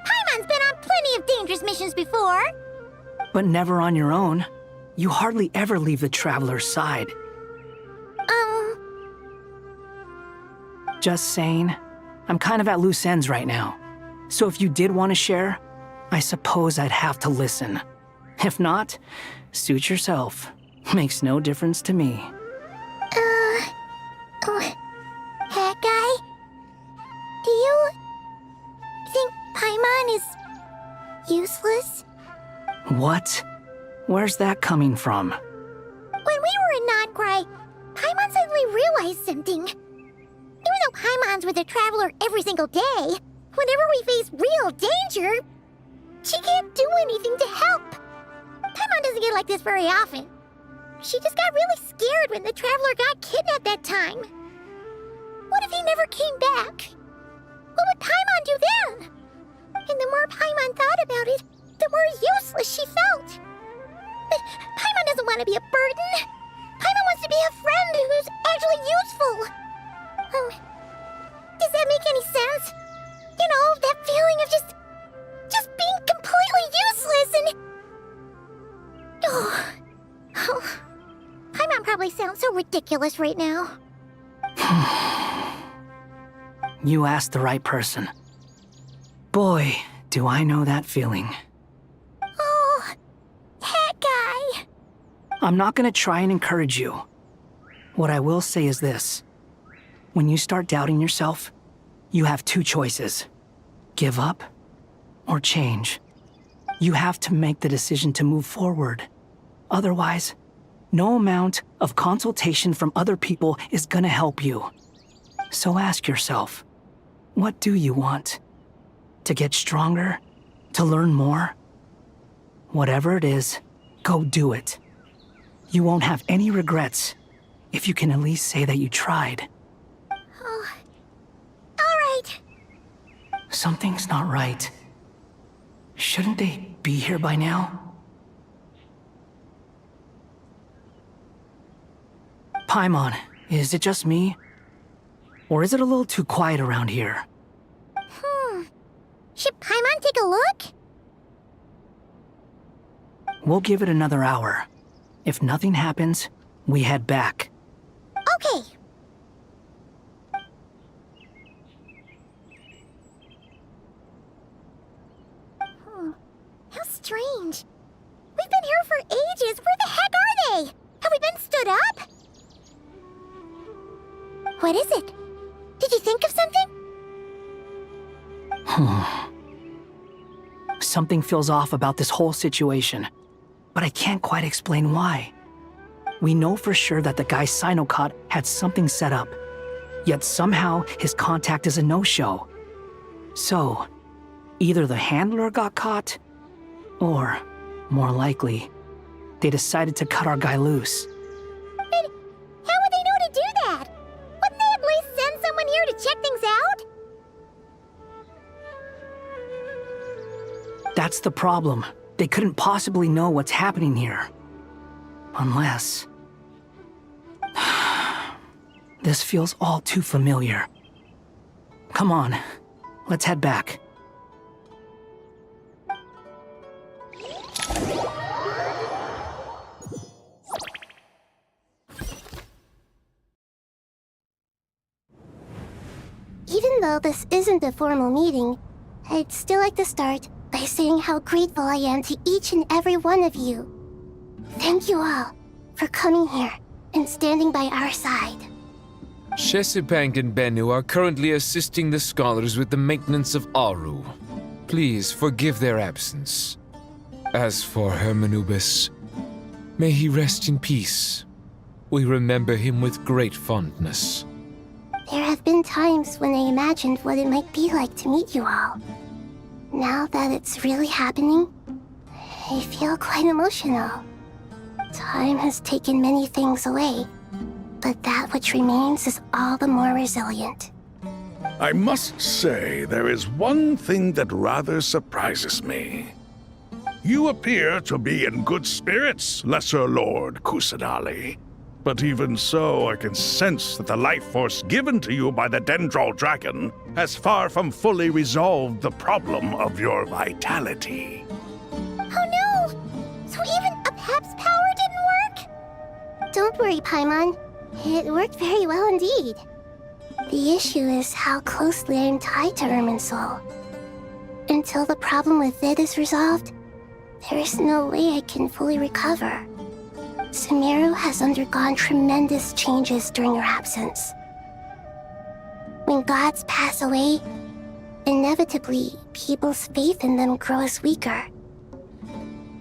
Paimon's been on plenty of dangerous missions before. But never on your own. You hardly ever leave the Traveler's side. Just saying, I'm kind of at loose ends right now. So if you did want to share, I suppose I'd have to listen. If not, suit yourself. Makes no difference to me. That guy? Do you think Paimon is useless? What? Where's that coming from? When we were in Nodcry, Paimon suddenly realized something. Even though Paimon bonds with a traveler every single day, whenever we face real danger, she can't do anything to help. Paimon doesn't get like this very often. She just got really scared when the traveler got kidnapped that time. What if he never came back? What would Paimon do then? And the more Paimon thought about it, the more useless she felt. But Paimon doesn't want to be a burden. Paimon wants to be a friend who's actually useful. Does that make any sense? You know, that feeling of just being completely useless and... Oh, Paimon probably sounds so ridiculous right now. You asked the right person. Boy, do I know that feeling. Oh, that guy. I'm not gonna try and encourage you. What I will say is this. When you start doubting yourself, you have two choices. Give up or change. You have to make the decision to move forward. Otherwise, no amount of consultation from other people is gonna help you. So ask yourself, what do you want? To get stronger? To learn more? Whatever it is, go do it. You won't have any regrets if you can at least say that you tried. Oh, all right. Something's not right. Shouldn't they be here by now? Paimon, is it just me? Or is it a little too quiet around here? Should Paimon take a look? We'll give it another hour. If nothing happens, we head back. Okay. How strange. We've been here for ages. Where the heck are they? Have we been stood up? What is it? Did you think of something? Something feels off about this whole situation, but I can't quite explain why. We know for sure that the guy Sino caught had something set up, yet somehow his contact is a no-show. So, either the handler got caught, or, more likely, they decided to cut our guy loose. But how would they know to do that? Wouldn't they at least send someone here to check things out? That's the problem. They couldn't possibly know what's happening here. Unless... This feels all too familiar. Come on, let's head back. Even though this isn't a formal meeting, I'd still like to start by saying how grateful I am to each and every one of you. Thank you all for coming here and standing by our side. Shesipank and Bennu are currently assisting the scholars with the maintenance of Aru. Please forgive their absence. As for Hermanubis, may he rest in peace. We remember him with great fondness. There have been times when I imagined what it might be like to meet you all. Now that it's really happening, I feel quite emotional. Time has taken many things away, but that which remains is all the more resilient. I must say, there is one thing that rather surprises me. You appear to be in good spirits, Lesser Lord Kusanali. But even so, I can sense that the life force given to you by the Dendral Dragon has far from fully resolved the problem of your vitality. Oh no! So even a Pep's power didn't work? Don't worry, Paimon. It worked very well indeed. The issue is how closely I am tied to Irminsul. Until the problem with it is resolved, there is no way I can fully recover. Sumeru has undergone tremendous changes during your absence. When gods pass away, inevitably, people's faith in them grows weaker.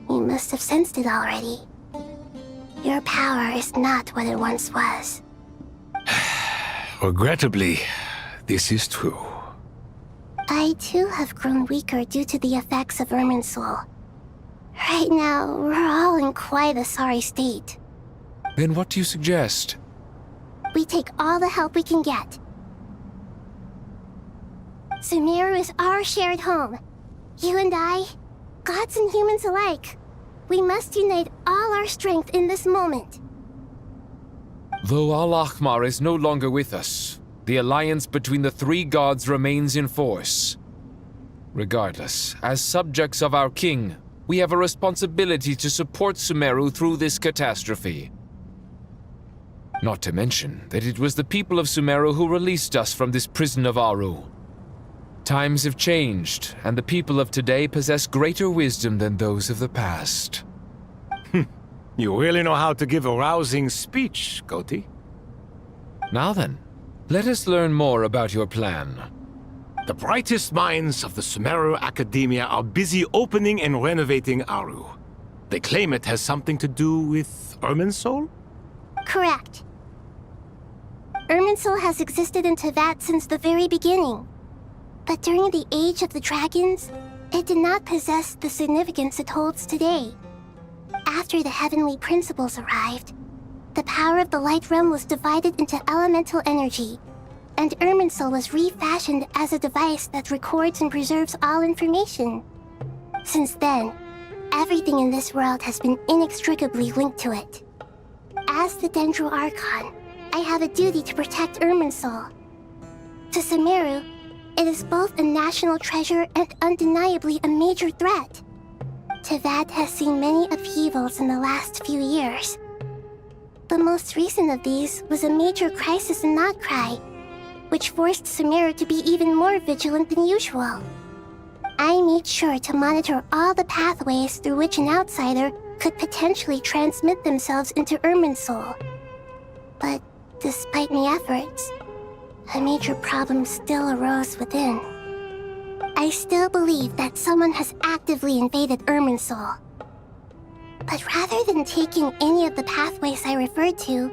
You must have sensed it already. Your power is not what it once was. Regrettably, this is true. I too have grown weaker due to the effects of Irminsul. Right now, we're all in quite a sorry state. Then what do you suggest? We take all the help we can get. Sumeru is our shared home. You and I, gods and humans alike. We must unite all our strength in this moment. Though Al-Ahmar is no longer with us, the alliance between the three gods remains in force. Regardless, as subjects of our king, we have a responsibility to support Sumeru through this catastrophe. Not to mention that it was the people of Sumeru who released us from this prison of Aru. Times have changed, and the people of today possess greater wisdom than those of the past. You really know how to give a rousing speech, Goti. Now then, let us learn more about your plan. The brightest minds of the Sumeru Academia are busy opening and renovating Aru. They claim it has something to do with Irminsul? Correct. Irminsul has existed in Teyvat since the very beginning. But during the Age of the Dragons, it did not possess the significance it holds today. After the heavenly principles arrived, the power of the Light Realm was divided into elemental energy, and Irminsul was refashioned as a device that records and preserves all information. Since then, everything in this world has been inextricably linked to it. As the Dendro Archon, I have a duty to protect Irminsul. To Sumeru, it is both a national treasure and undeniably a major threat. Teyvat has seen many upheavals in the last few years. The most recent of these was a major crisis in Notcry, which forced Sumeru to be even more vigilant than usual. I made sure to monitor all the pathways through which an outsider could potentially transmit themselves into Irminsul. But despite my efforts, a major problem still arose within. I still believe that someone has actively invaded Irminsul. But rather than taking any of the pathways I referred to,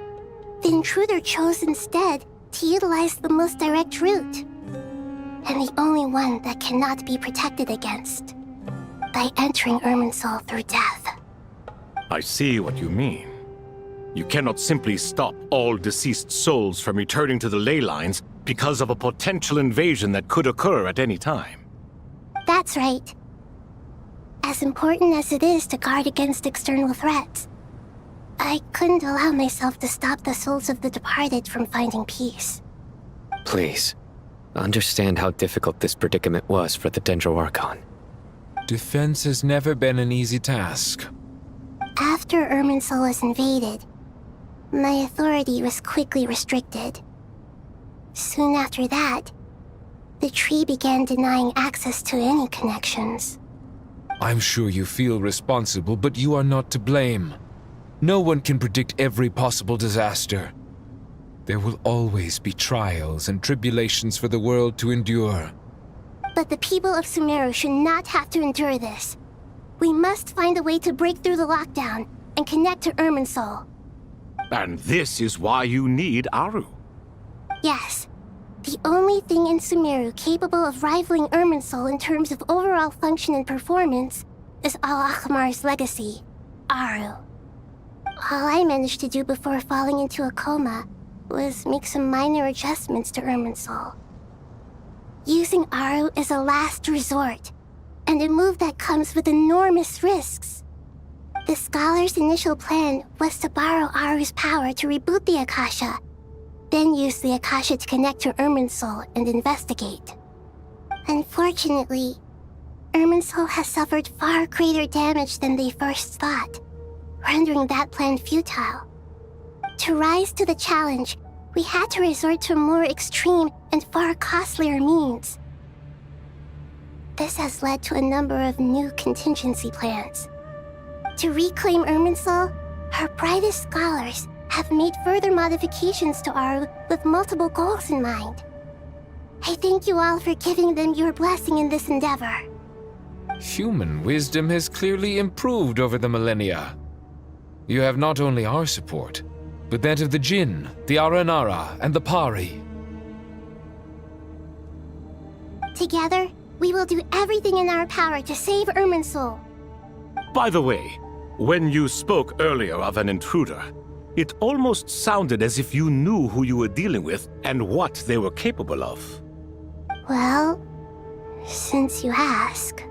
the intruder chose instead to utilize the most direct route, and the only one that cannot be protected against, by entering Irminsul through death. I see what you mean. You cannot simply stop all deceased souls from returning to the ley lines because of a potential invasion that could occur at any time. That's right. As important as it is to guard against external threats, I couldn't allow myself to stop the souls of the departed from finding peace. Please, understand how difficult this predicament was for the Dendro Archon. Defense has never been an easy task. After Irminsul was invaded, my authority was quickly restricted. Soon after that, the tree began denying access to any connections. I'm sure you feel responsible, but you are not to blame. No one can predict every possible disaster. There will always be trials and tribulations for the world to endure. But the people of Sumeru should not have to endure this. We must find a way to break through the lockdown and connect to Irminsul. And this is why you need Aru. Yes. The only thing in Sumeru capable of rivaling Irminsul in terms of overall function and performance is Al-Ahmar's legacy, Aru. All I managed to do before falling into a coma was make some minor adjustments to Irminsul. Using Aru is a last resort, and a move that comes with enormous risks. The scholar's initial plan was to borrow Aru's power to reboot the Akasha, then use the Akasha to connect to Irminsul and investigate. Unfortunately, Irminsul has suffered far greater damage than they first thought, rendering that plan futile. To rise to the challenge, we had to resort to more extreme and far costlier means. This has led to a number of new contingency plans. To reclaim Irminsul, our brightest scholars have made further modifications to Aru with multiple goals in mind. I thank you all for giving them your blessing in this endeavor. Human wisdom has clearly improved over the millennia. You have not only our support, but that of the Jinn, the Aranara, and the Pari. Together, we will do everything in our power to save Irminsul. By the way, when you spoke earlier of an intruder, it almost sounded as if you knew who you were dealing with and what they were capable of. Well, since you ask.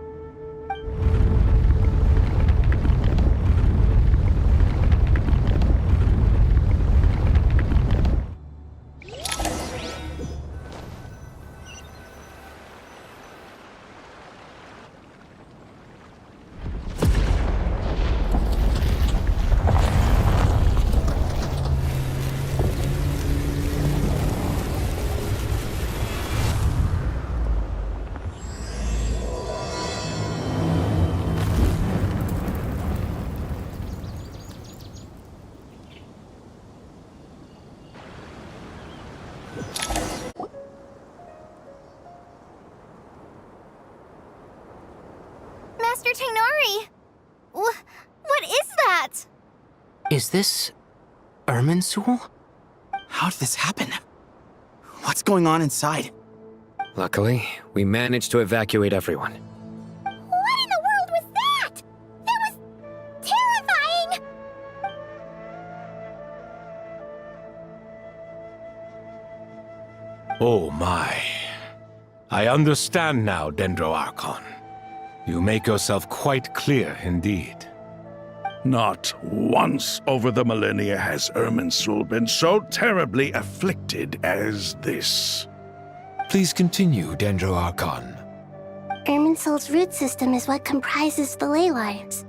Master Tainari! What is that? Is this Irminsul? How did this happen? What's going on inside? Luckily, we managed to evacuate everyone. What in the world was that? That was terrifying! Oh my. I understand now, Dendro Archon. You make yourself quite clear indeed. Not once over the millennia has Irminsul been so terribly afflicted as this. Please continue, Dendro Archon. Irminsul's root system is what comprises the ley lines.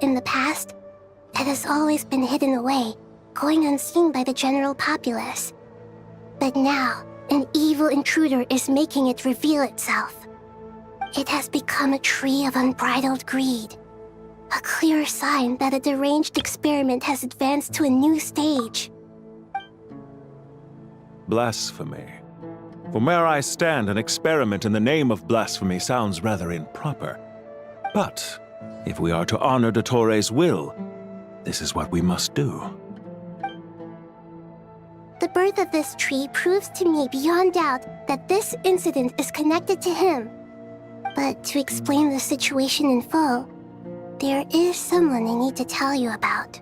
In the past, it has always been hidden away, going unseen by the general populace. But now, an evil intruder is making it reveal itself. It has become a tree of unbridled greed. A clear sign that a deranged experiment has advanced to a new stage. Blasphemy. From where I stand, an experiment in the name of blasphemy sounds rather improper. But if we are to honor Dottores' will, this is what we must do. The birth of this tree proves to me beyond doubt that this incident is connected to him. But to explain the situation in full, there is someone I need to tell you about.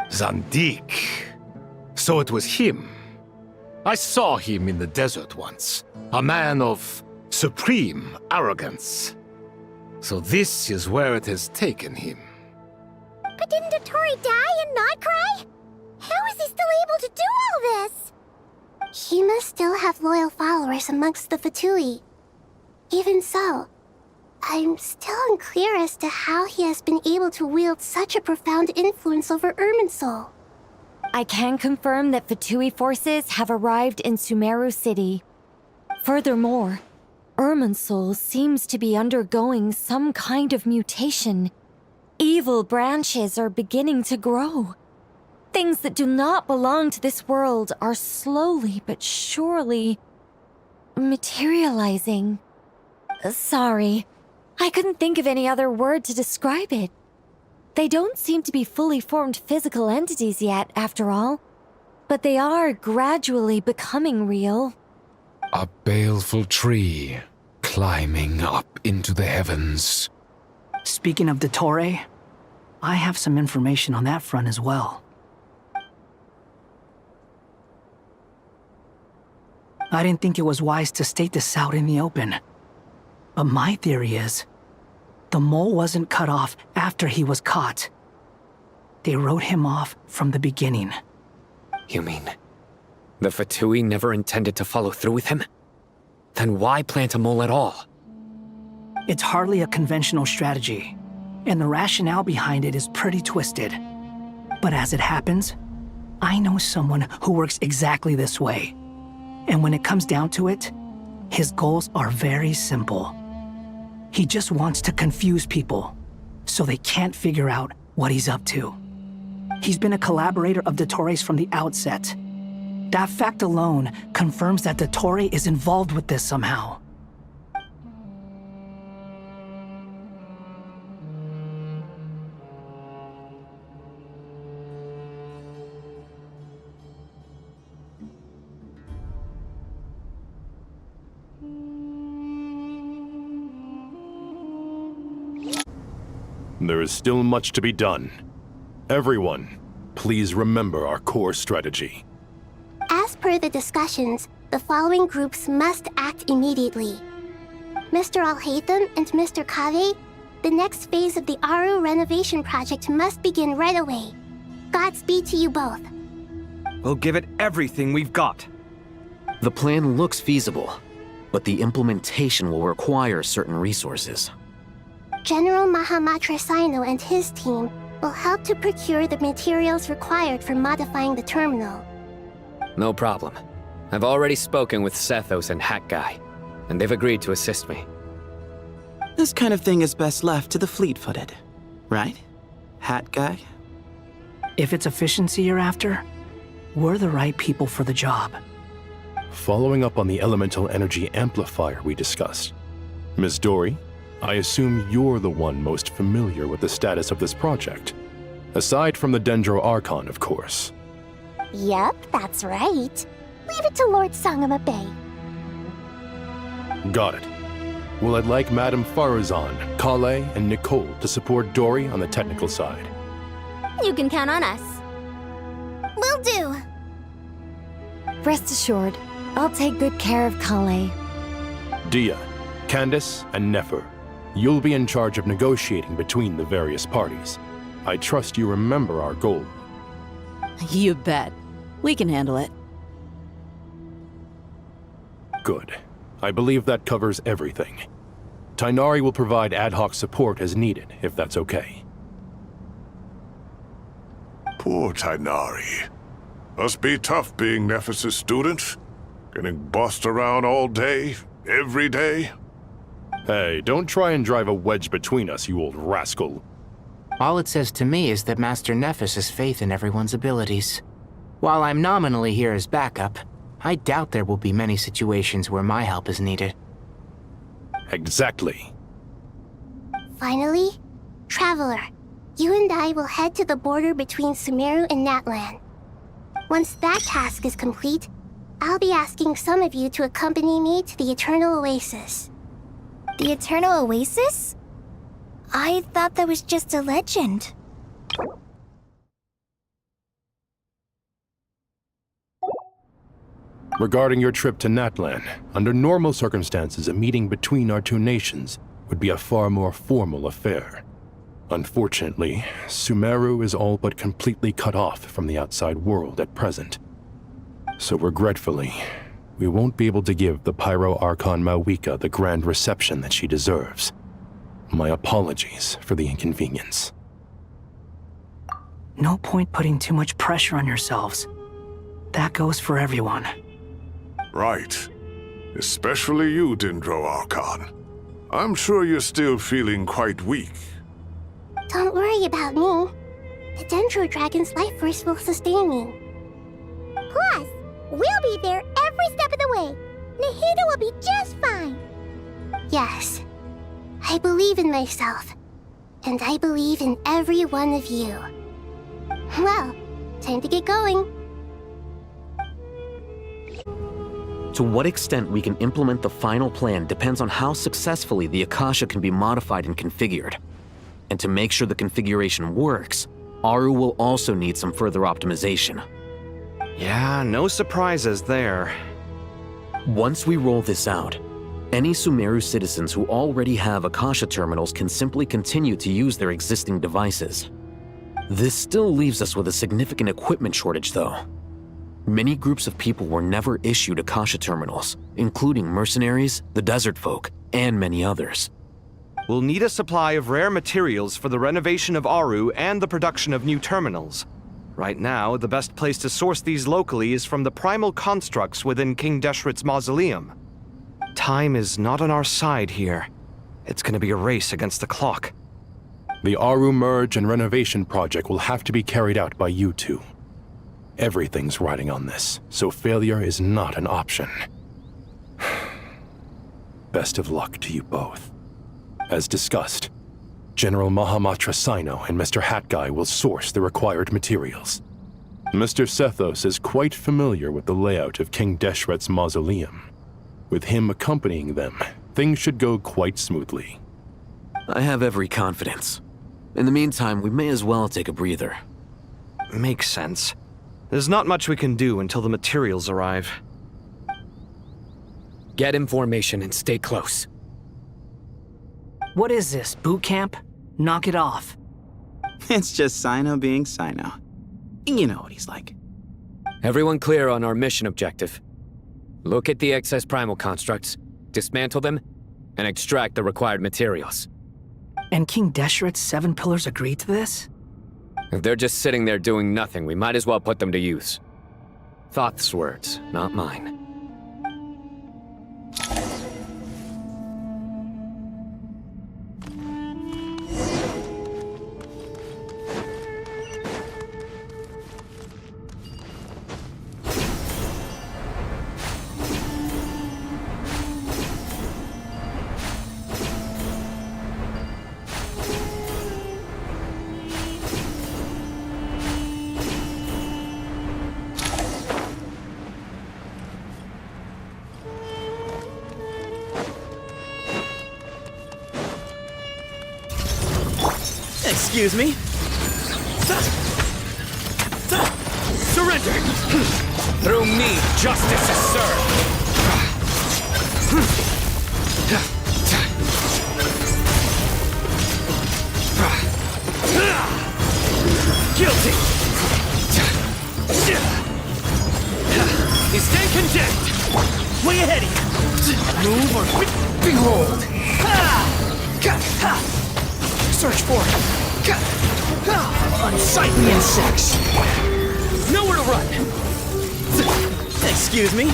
Zandik. So it was him. I saw him in the desert once. A man of supreme arrogance. So this is where it has taken him. But didn't Dottore die and not cry? How is he still able to do all this? He must still have loyal followers amongst the Fatui. Even so, I'm still unclear as to how he has been able to wield such a profound influence over Irminsul. I can confirm that Fatui forces have arrived in Sumeru City. Furthermore, Irminsul seems to be undergoing some kind of mutation. Evil branches are beginning to grow. Things that do not belong to this world are slowly but surely materializing. Sorry, I couldn't think of any other word to describe it. They don't seem to be fully formed physical entities yet, after all, but they are gradually becoming real. A baleful tree climbing up into the heavens. Speaking of Dottore, I have some information on that front as well. I didn't think it was wise to state this out in the open. But my theory is, the mole wasn't cut off after he was caught. They wrote him off from the beginning. You mean, the Fatui never intended to follow through with him? Then why plant a mole at all? It's hardly a conventional strategy, and the rationale behind it is pretty twisted. But as it happens, I know someone who works exactly this way. And when it comes down to it, his goals are very simple. He just wants to confuse people, so they can't figure out what he's up to. He's been a collaborator of Dottore's from the outset. That fact alone confirms that Dottore is involved with this somehow. There is still much to be done. Everyone, please remember our core strategy. As per the discussions, the following groups must act immediately. Mr. Al-Haytham and Mr. Kave, the next phase of the Aru renovation project must begin right away. Godspeed to you both. We'll give it everything we've got. The plan looks feasible, but the implementation will require certain resources. General Mahamatra Sino and his team will help to procure the materials required for modifying the terminal. No problem. I've already spoken with Sethos and Hat Guy, and they've agreed to assist me. This kind of thing is best left to the fleet-footed, right? Hat Guy? If it's efficiency you're after, we're the right people for the job. Following up on the elemental energy amplifier we discussed, Ms. Dory, I assume you're the one most familiar with the status of this project. Aside from the Dendro Archon, of course. Yep, that's right. Leave it to Lord Sangama Bay. Got it. Well, I'd like Madame Farazan, Kale, and Nicole to support Dory on the technical side. You can count on us. Will do. Rest assured, I'll take good care of Kale. Dia, Candace, and Nefer, you'll be in charge of negotiating between the various parties. I trust you remember our goal. You bet. We can handle it. Good. I believe that covers everything. Tainari will provide ad hoc support as needed, if that's okay. Poor Tainari. Must be tough being Nephis' student. Getting bossed around all day, every day. Hey, don't try and drive a wedge between us, you old rascal. All it says to me is that Master Nephis has faith in everyone's abilities. While I'm nominally here as backup, I doubt there will be many situations where my help is needed. Exactly. Finally, Traveler, you and I will head to the border between Sumeru and Natlan. Once that task is complete, I'll be asking some of you to accompany me to the Eternal Oasis. The Eternal Oasis? I thought that was just a legend. Regarding your trip to Natlan, under normal circumstances, a meeting between our two nations would be a far more formal affair. Unfortunately, Sumeru is all but completely cut off from the outside world at present. So regretfully, we won't be able to give the Pyro Archon Mawika the grand reception that she deserves. My apologies for the inconvenience. No point putting too much pressure on yourselves. That goes for everyone. Right. Especially you, Dendro Archon. I'm sure you're still feeling quite weak. Don't worry about me. The Dendro Dragon's life force will sustain me. Plus, we'll be there every step of the way. Nahida will be just fine. Yes, I believe in myself. And I believe in every one of you. Well, time to get going. To what extent we can implement the final plan depends on how successfully the Akasha can be modified and configured. And to make sure the configuration works, Aru will also need some further optimization. Yeah, no surprises there. Once we roll this out, any Sumeru citizens who already have Akasha terminals can simply continue to use their existing devices. This still leaves us with a significant equipment shortage, though. Many groups of people were never issued Akasha terminals, including mercenaries, the desert folk, and many others. We'll need a supply of rare materials for the renovation of Aru and the production of new terminals. Right now, the best place to source these locally is from the primal constructs within King Deshret's mausoleum. Time is not on our side here. It's gonna be a race against the clock. The Aru merge and renovation project will have to be carried out by you two. Everything's riding on this, so failure is not an option. Best of luck to you both. As discussed, General Mahamatra Sino and Mr. Hat Guy will source the required materials. Mr. Sethos is quite familiar with the layout of King Deshret's mausoleum. With him accompanying them, things should go quite smoothly. I have every confidence. In the meantime, we may as well take a breather. Makes sense. There's not much we can do until the materials arrive. Get information and stay close. What is this, boot camp? Knock it off. It's just Sino being Sino. You know what he's like. Everyone clear on our mission objective. Look at the excess primal constructs, dismantle them, and extract the required materials. And King Deshret's 7 pillars agreed to this? If they're just sitting there doing nothing, we might as well put them to use. Thoth's words, not mine. Excuse me? Surrender! Through me, justice is served! Guilty! You stand condemned! Way ahead of you! Move or behold! Search for unsightly insects! Nowhere to run! Excuse me?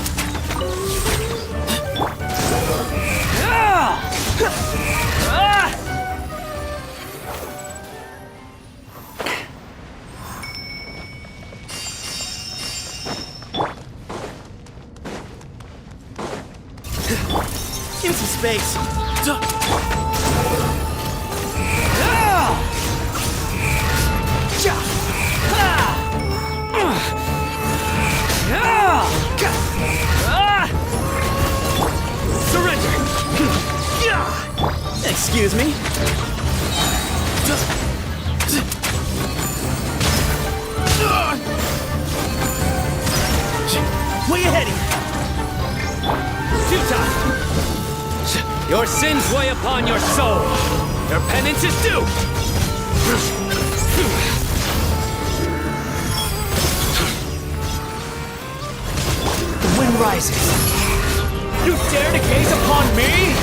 Give me some space! Surrender! Excuse me? Way ahead of you! Futile! Your sins weigh upon your soul! Your penance is due! The wind rises. You dare to gaze upon me?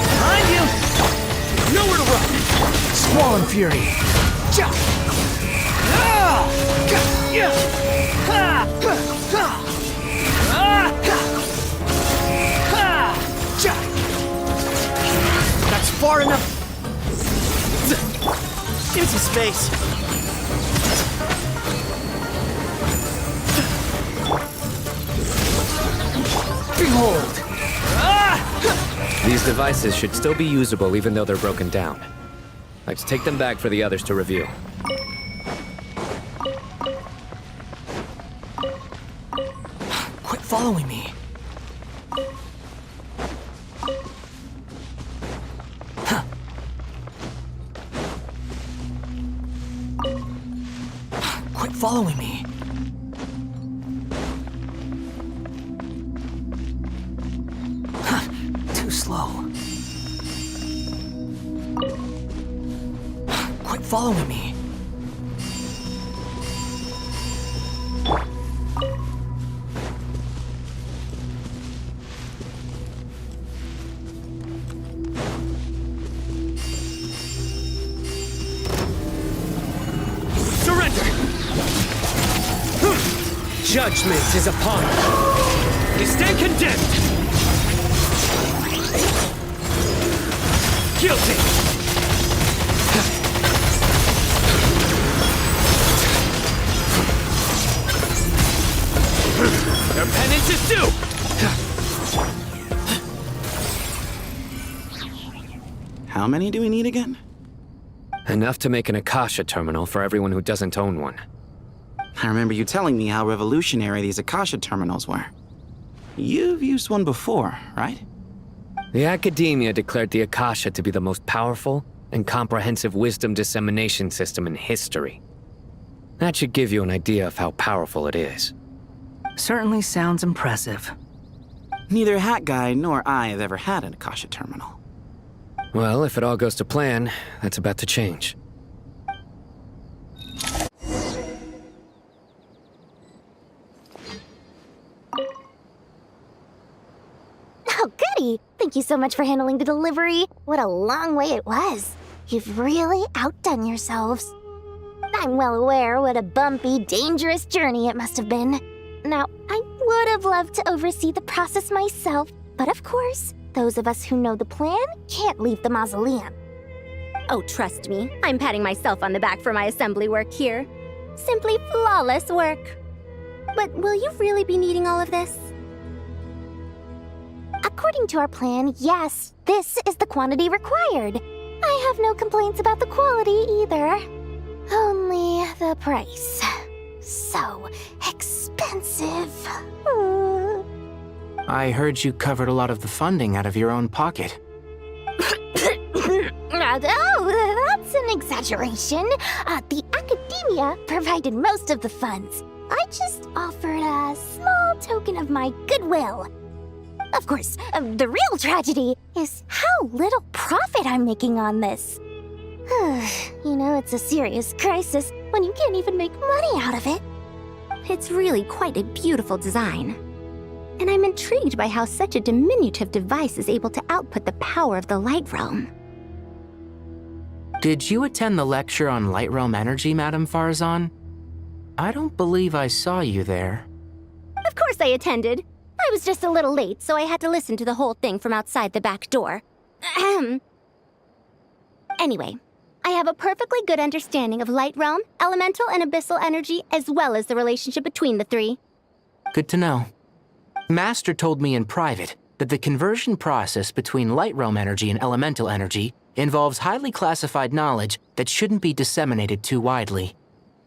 Behind you! Nowhere to run! Squall and fury! That's far enough! Give me some space! Behold! These devices should still be usable even though they're broken down. Let's take them back for the others to review. Quit following me. Quit following me. Too slow. Quit following me. Judgment is upon you. You stand condemned. Guilty. Your penance is due. How many do we need again? Enough to make an Akasha terminal for everyone who doesn't own one. I remember you telling me how revolutionary these Akasha terminals were. You've used one before, right? The Academia declared the Akasha to be the most powerful and comprehensive wisdom dissemination system in history. That should give you an idea of how powerful it is. Certainly sounds impressive. Neither Hat Guy nor I have ever had an Akasha terminal. Well, if it all goes to plan, that's about to change. Oh, goody! Thank you so much for handling the delivery. What a long way it was. You've really outdone yourselves. I'm well aware what a bumpy, dangerous journey it must have been. Now, I would have loved to oversee the process myself, but of course, those of us who know the plan can't leave the mausoleum. Oh, trust me, I'm patting myself on the back for my assembly work here. Simply flawless work. But will you really be needing all of this? According to our plan, yes, this is the quantity required. I have no complaints about the quality either. Only the price. So expensive. I heard you covered a lot of the funding out of your own pocket. Oh, that's an exaggeration. The Academia provided most of the funds. I just offered a small token of my goodwill. Of course, the real tragedy is how little profit I'm making on this. You know, it's a serious crisis when you can't even make money out of it. It's really quite a beautiful design. And I'm intrigued by how such a diminutive device is able to output the power of the Light Realm. Did you attend the lecture on Light Realm energy, Madame Farzan? I don't believe I saw you there. Of course I attended. I was just a little late, so I had to listen to the whole thing from outside the back door. Anyway, I have a perfectly good understanding of Light Realm, elemental and abyssal energy, as well as the relationship between the three. Good to know. Master told me in private that the conversion process between Light Realm energy and elemental energy involves highly classified knowledge that shouldn't be disseminated too widely.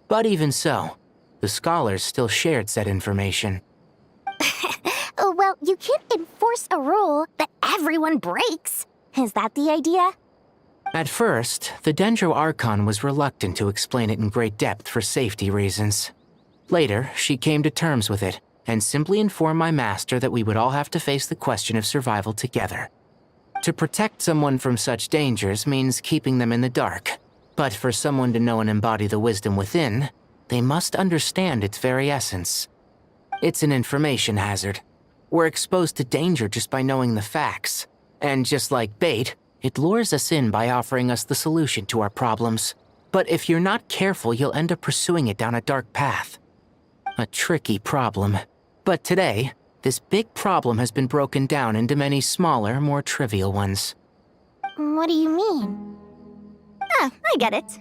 But even so, the scholars still shared said information. Well, you can't enforce a rule that everyone breaks. Is that the idea? At first, the Dendro Archon was reluctant to explain it in great depth for safety reasons. Later, she came to terms with it and simply informed my master that we would all have to face the question of survival together. To protect someone from such dangers means keeping them in the dark. But for someone to know and embody the wisdom within, they must understand its very essence. It's an information hazard. We're exposed to danger just by knowing the facts. And just like bait, it lures us in by offering us the solution to our problems. But if you're not careful, you'll end up pursuing it down a dark path. A tricky problem. But today, this big problem has been broken down into many smaller, more trivial ones. What do you mean? Ah, I get it.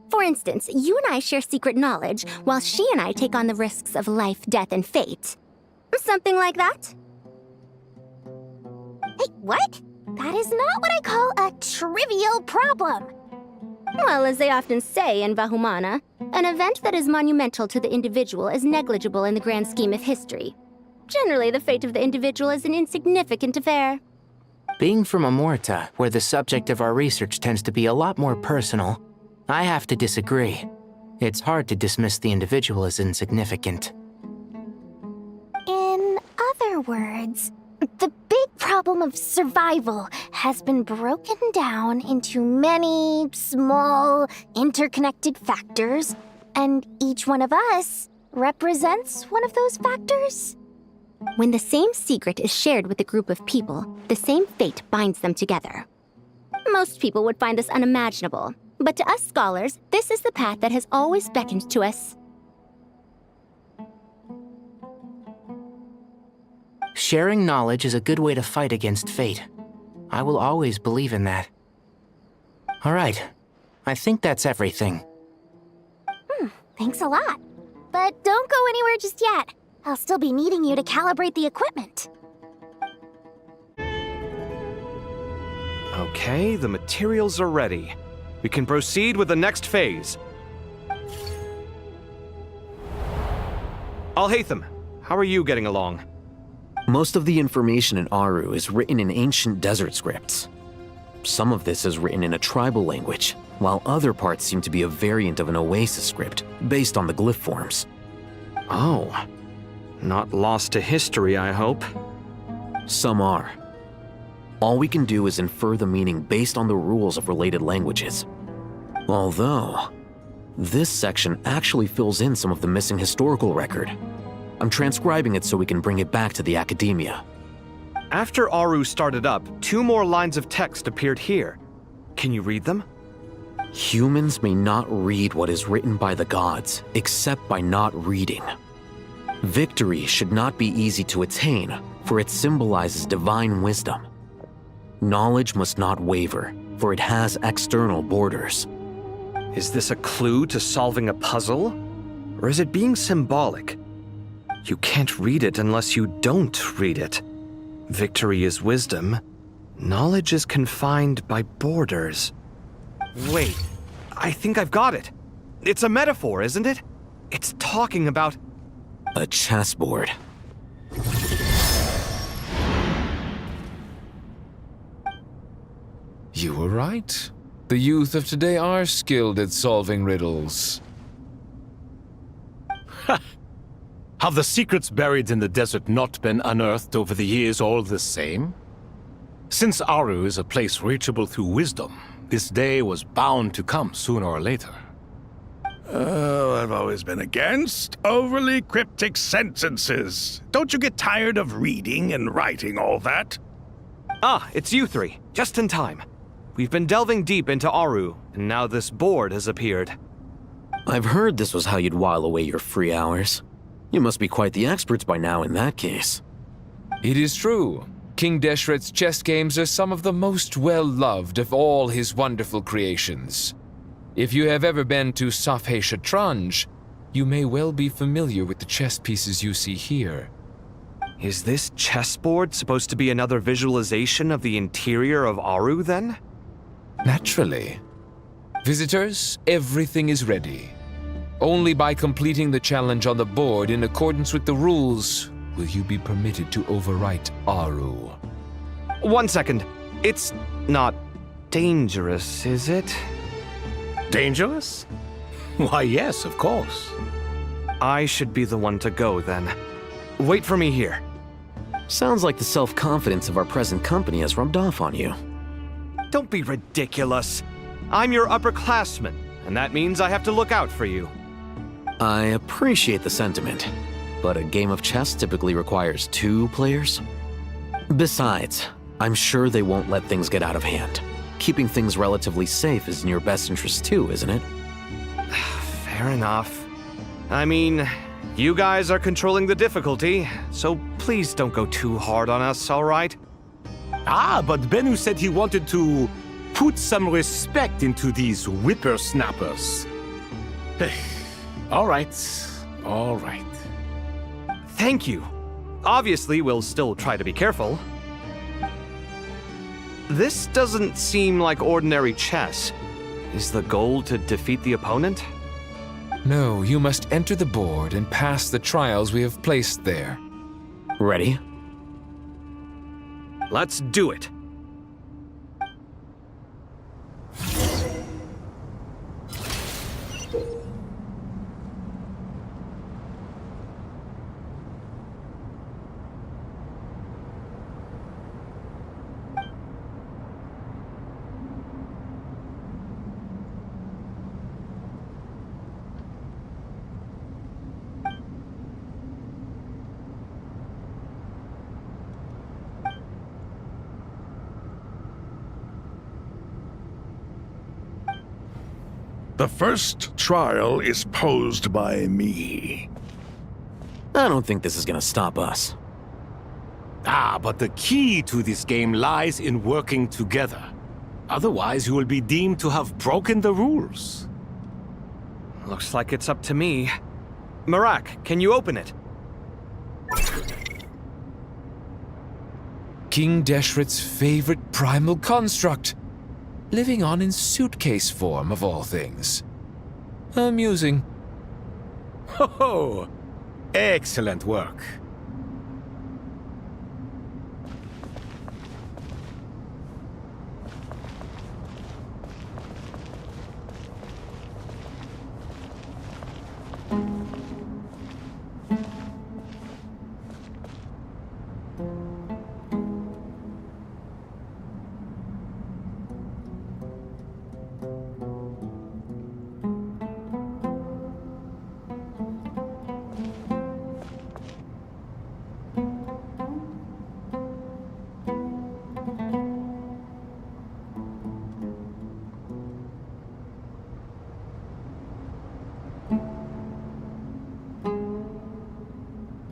For instance, you and I share secret knowledge, while she and I take on the risks of life, death, and fate. Something like that? Hey, what? That is not what I call a trivial problem. Well, as they often say in Vahumana, an event that is monumental to the individual is negligible in the grand scheme of history. Generally, the fate of the individual is an insignificant affair. Being from Amorta, where the subject of our research tends to be a lot more personal, I have to disagree. It's hard to dismiss the individual as insignificant. In other words, the big problem of survival has been broken down into many small, interconnected factors, and each one of us represents one of those factors. When the same secret is shared with a group of people, the same fate binds them together. Most people would find this unimaginable, but to us scholars, this is the path that has always beckoned to us. Sharing knowledge is a good way to fight against fate. I will always believe in that. All right, I think that's everything. Thanks a lot. But don't go anywhere just yet. I'll still be needing you to calibrate the equipment. Okay, the materials are ready. We can proceed with the next phase. Al-Haytham, how are you getting along? Most of the information in Aru is written in ancient desert scripts. Some of this is written in a tribal language, while other parts seem to be a variant of an Oasis script, based on the glyph forms. Oh. Not lost to history, I hope. Some are. All we can do is infer the meaning based on the rules of related languages. Although, this section actually fills in some of the missing historical record. I'm transcribing it so we can bring it back to the academia. After Aru started up, 2 more lines of text appeared here. Can you read them? Humans may not read what is written by the gods, except by not reading. Victory should not be easy to attain, for it symbolizes divine wisdom. Knowledge must not waver, for it has external borders. Is this a clue to solving a puzzle? Or is it being symbolic? You can't read it unless you don't read it. Victory is wisdom. Knowledge is confined by borders. Wait, I think I've got it. It's a metaphor, isn't it? It's talking about... a chessboard. You were right. The youth of today are skilled at solving riddles. Have the secrets buried in the desert not been unearthed over the years all the same? Since Aru is a place reachable through wisdom, this day was bound to come sooner or later. Oh, I've always been against overly cryptic sentences. Don't you get tired of reading and writing all that? Ah, it's you 3. Just in time. We've been delving deep into Aru, and now this board has appeared. I've heard this was how you'd while away your free hours. You must be quite the experts by now in that case. It is true. King Deshret's chess games are some of the most well-loved of all his wonderful creations. If you have ever been to Safhe Shatranj, you may well be familiar with the chess pieces you see here. Is this chessboard supposed to be another visualization of the interior of Aru, then? Naturally. Visitors, everything is ready. Only by completing the challenge on the board in accordance with the rules will you be permitted to overwrite Aru. 1 second. It's not dangerous, is it? Dangerous? Why, yes, of course. I should be the one to go, then. Wait for me here. Sounds like the self-confidence of our present company has rubbed off on you. Don't be ridiculous. I'm your upperclassman, and that means I have to look out for you. I appreciate the sentiment, but a game of chess typically requires 2 players. Besides, I'm sure they won't let things get out of hand. Keeping things relatively safe is in your best interest too, isn't it? Fair enough. I mean, you guys are controlling the difficulty, so please don't go too hard on us, all right? Ah, but Bennu said he wanted to put some respect into these whippersnappers. All right, all right. Thank you. Obviously, we'll still try to be careful. This doesn't seem like ordinary chess. Is the goal to defeat the opponent? No, you must enter the board and pass the trials we have placed there. Ready? Let's do it. The first trial is posed by me. I don't think this is gonna stop us. Ah, but the key to this game lies in working together. Otherwise, you will be deemed to have broken the rules. Looks like it's up to me. Marak, can you open it? King Deshret's favorite primal construct. Living on in suitcase form, of all things. Amusing. Ho ho! Excellent work.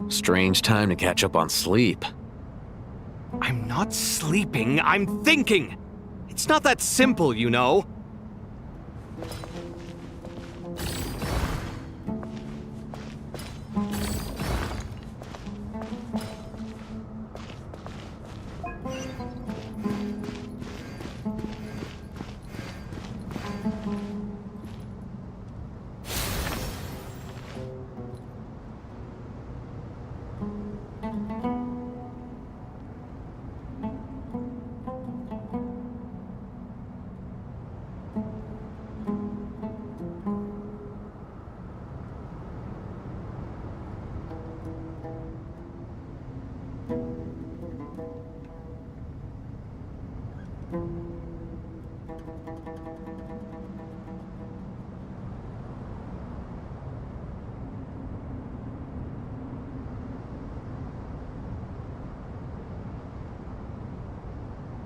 Strange time to catch up on sleep. I'm not sleeping, I'm thinking! It's not that simple, you know.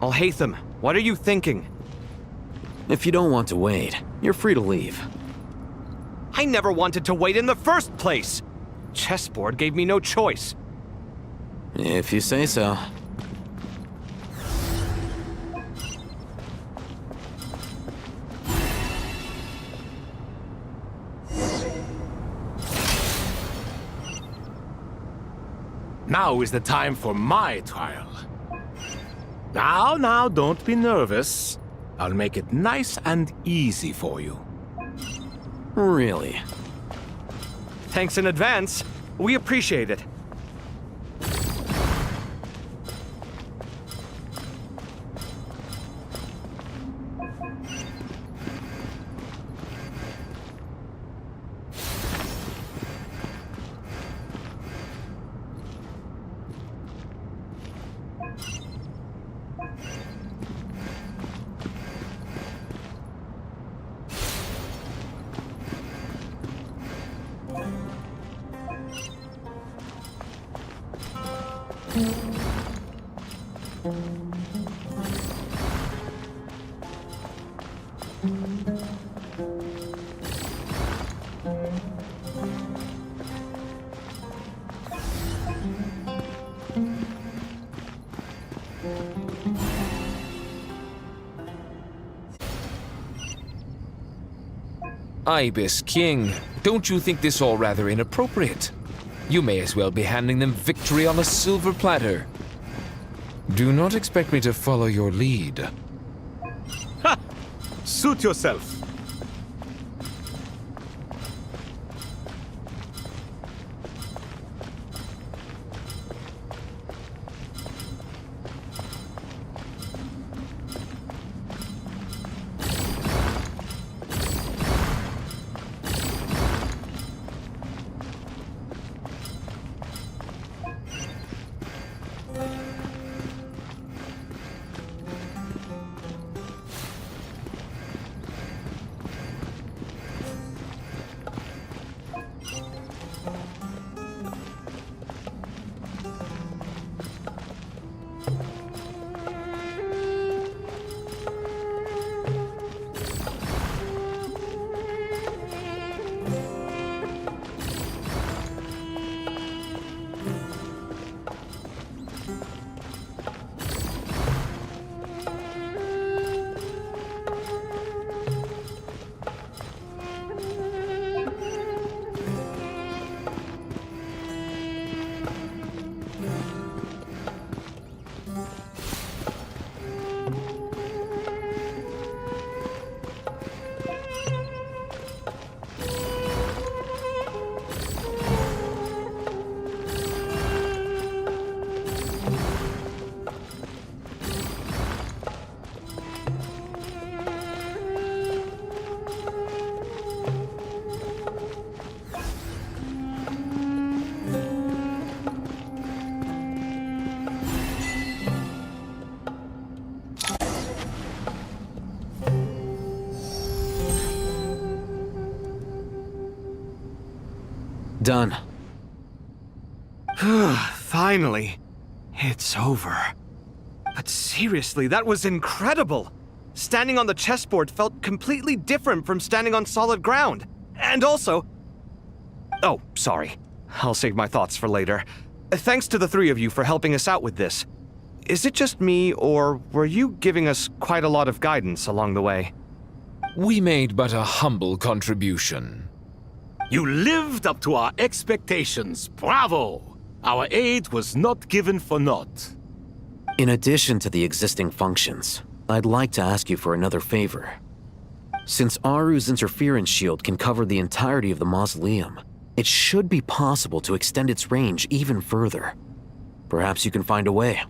Alhaitham, what are you thinking? If you don't want to wait, you're free to leave. I never wanted to wait in the first place! Chessboard gave me no choice. If you say so. Now is the time for my trial. Now, don't be nervous. I'll make it nice and easy for you. Really? Thanks in advance. We appreciate it. Ibis King, don't you think this all rather inappropriate? You may as well be handing them victory on a silver platter. Do not expect me to follow your lead. Ha! Suit yourself. done. Finally. It's over. But seriously, that was incredible! Standing on the chessboard felt completely different from standing on solid ground. And also... Oh, sorry. I'll save my thoughts for later. Thanks to the three of you for helping us out with this. Is it just me, or were you giving us quite a lot of guidance along the way? We made but a humble contribution. You lived up to our expectations. Bravo! Our aid was not given for naught. In addition to the existing functions, I'd like to ask you for another favor. Since Aru's interference shield can cover the entirety of the mausoleum, it should be possible to extend its range even further. Perhaps you can find a way.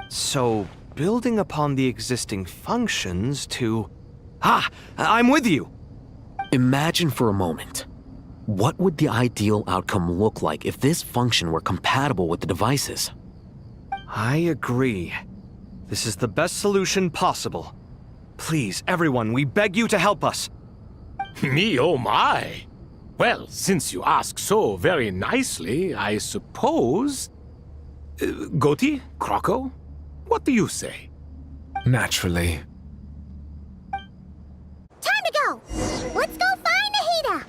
So, building upon the existing functions to... I'm with you! Imagine for a moment. What would the ideal outcome look like if this function were compatible with the devices? I agree. This is the best solution possible. Please, everyone, we beg you to help us. Me, oh my! Well, since you ask so very nicely, I suppose... Goti? Croco? What do you say? Naturally. Time to go! Let's go find Nahida!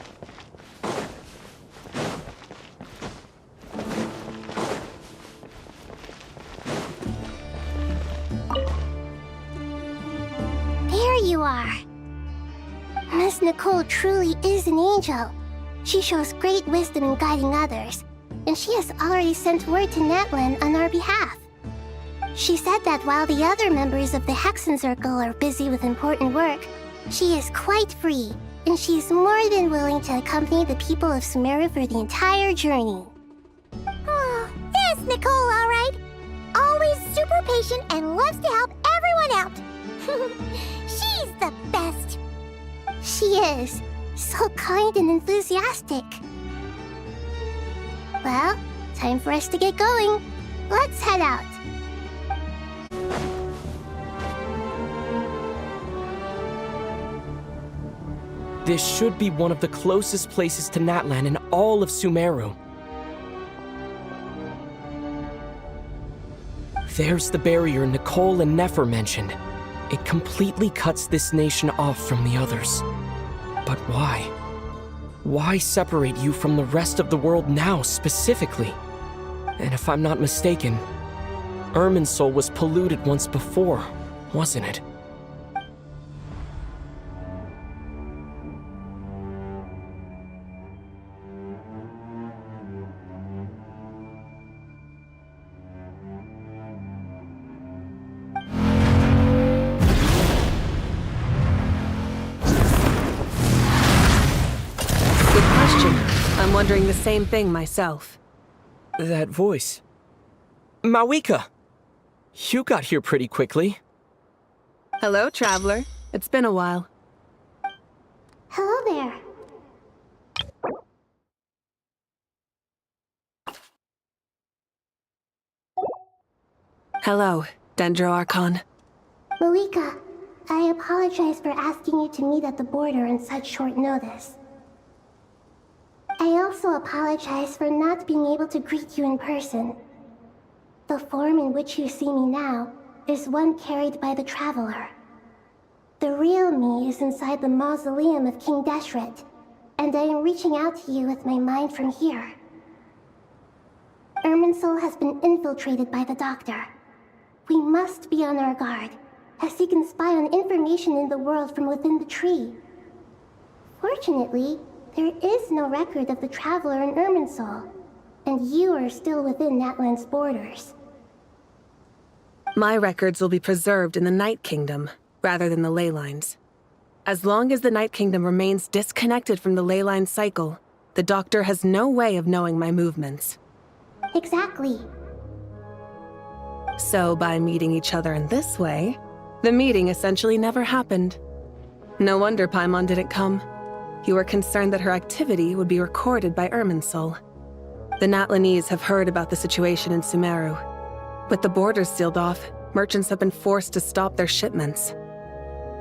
There you are. Miss Nicole truly is an angel. She shows great wisdom in guiding others, and she has already sent word to Natlan on our behalf. She said that while the other members of the Hexen Circle are busy with important work, she is quite free, and she is more than willing to accompany the people of Sumeru for the entire journey. Oh, there's Nicole, all right. Always super patient and loves to help everyone out. She's the best. She is. So kind and enthusiastic. Well, time for us to get going. Let's head out. This should be one of the closest places to Natlan in all of Sumeru. There's the barrier Nicole and Nefer mentioned. It completely cuts this nation off from the others. But why? Why separate you from the rest of the world now, specifically? And if I'm not mistaken, Irminsul was polluted once before, wasn't it? I'm wondering the same thing myself. That voice. Mawika! You got here pretty quickly. Hello, traveler. It's been a while. Hello there. Hello, Dendro Archon. Malika, I apologize for asking you to meet at the border on such short notice. I also apologize for not being able to greet you in person. The form in which you see me now is one carried by the Traveler. The real me is inside the mausoleum of King Deshret, and I am reaching out to you with my mind from here. Irminsul has been infiltrated by the Doctor. We must be on our guard, as he can spy on information in the world from within the tree. Fortunately, there is no record of the Traveler in Irminsul, and you are still within Natlan's borders. My records will be preserved in the Night Kingdom, rather than the ley lines. As long as the Night Kingdom remains disconnected from the ley line cycle, the Doctor has no way of knowing my movements. Exactly. So by meeting each other in this way, the meeting essentially never happened. No wonder Paimon didn't come. You were concerned that her activity would be recorded by Irminsul. The Natlanese have heard about the situation in Sumeru. With the borders sealed off, merchants have been forced to stop their shipments.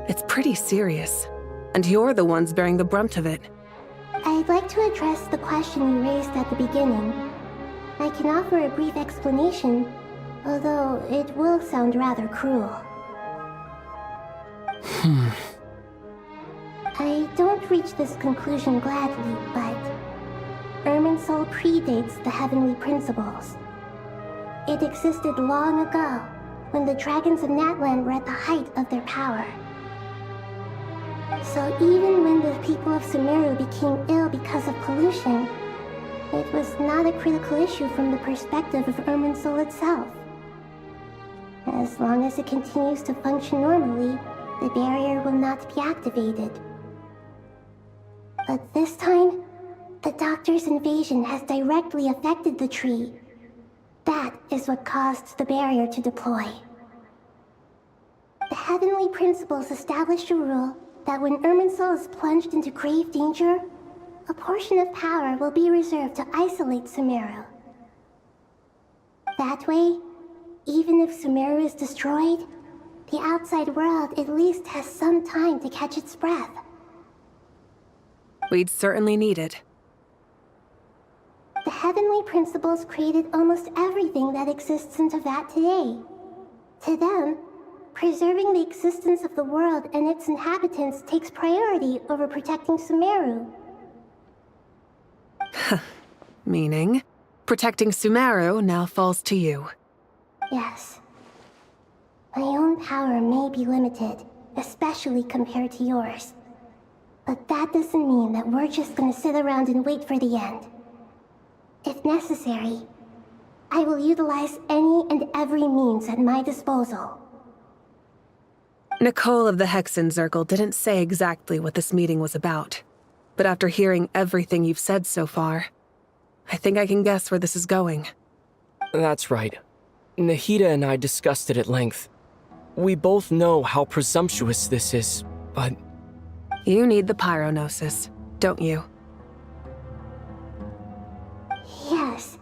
It's pretty serious, and you're the ones bearing the brunt of it. I'd like to address the question you raised at the beginning. I can offer a brief explanation, although it will sound rather cruel. I don't reach this conclusion gladly, but Irminsul predates the heavenly principles. It existed long ago, when the dragons of Natlan were at the height of their power. So even when the people of Sumeru became ill because of pollution, it was not a critical issue from the perspective of Irminsul itself. As long as it continues to function normally, the barrier will not be activated. But this time, the Doctor's invasion has directly affected the tree. That is what caused the barrier to deploy. The heavenly principles established a rule that when Irminsul is plunged into grave danger, a portion of power will be reserved to isolate Sumeru. That way, even if Sumeru is destroyed, the outside world at least has some time to catch its breath. We'd certainly need it. The heavenly principles created almost everything that exists in Teyvat today. To them, preserving the existence of the world and its inhabitants takes priority over protecting Sumeru. Meaning, protecting Sumeru now falls to you. Yes. My own power may be limited, especially compared to yours. But that doesn't mean that we're just gonna sit around and wait for the end. If necessary, I will utilize any and every means at my disposal. Nicole of the Hexen Circle didn't say exactly what this meeting was about. But after hearing everything you've said so far, I think I can guess where this is going. That's right. Nahida and I discussed it at length. We both know how presumptuous this is, but... You need the Pyronosis, don't you? Yes,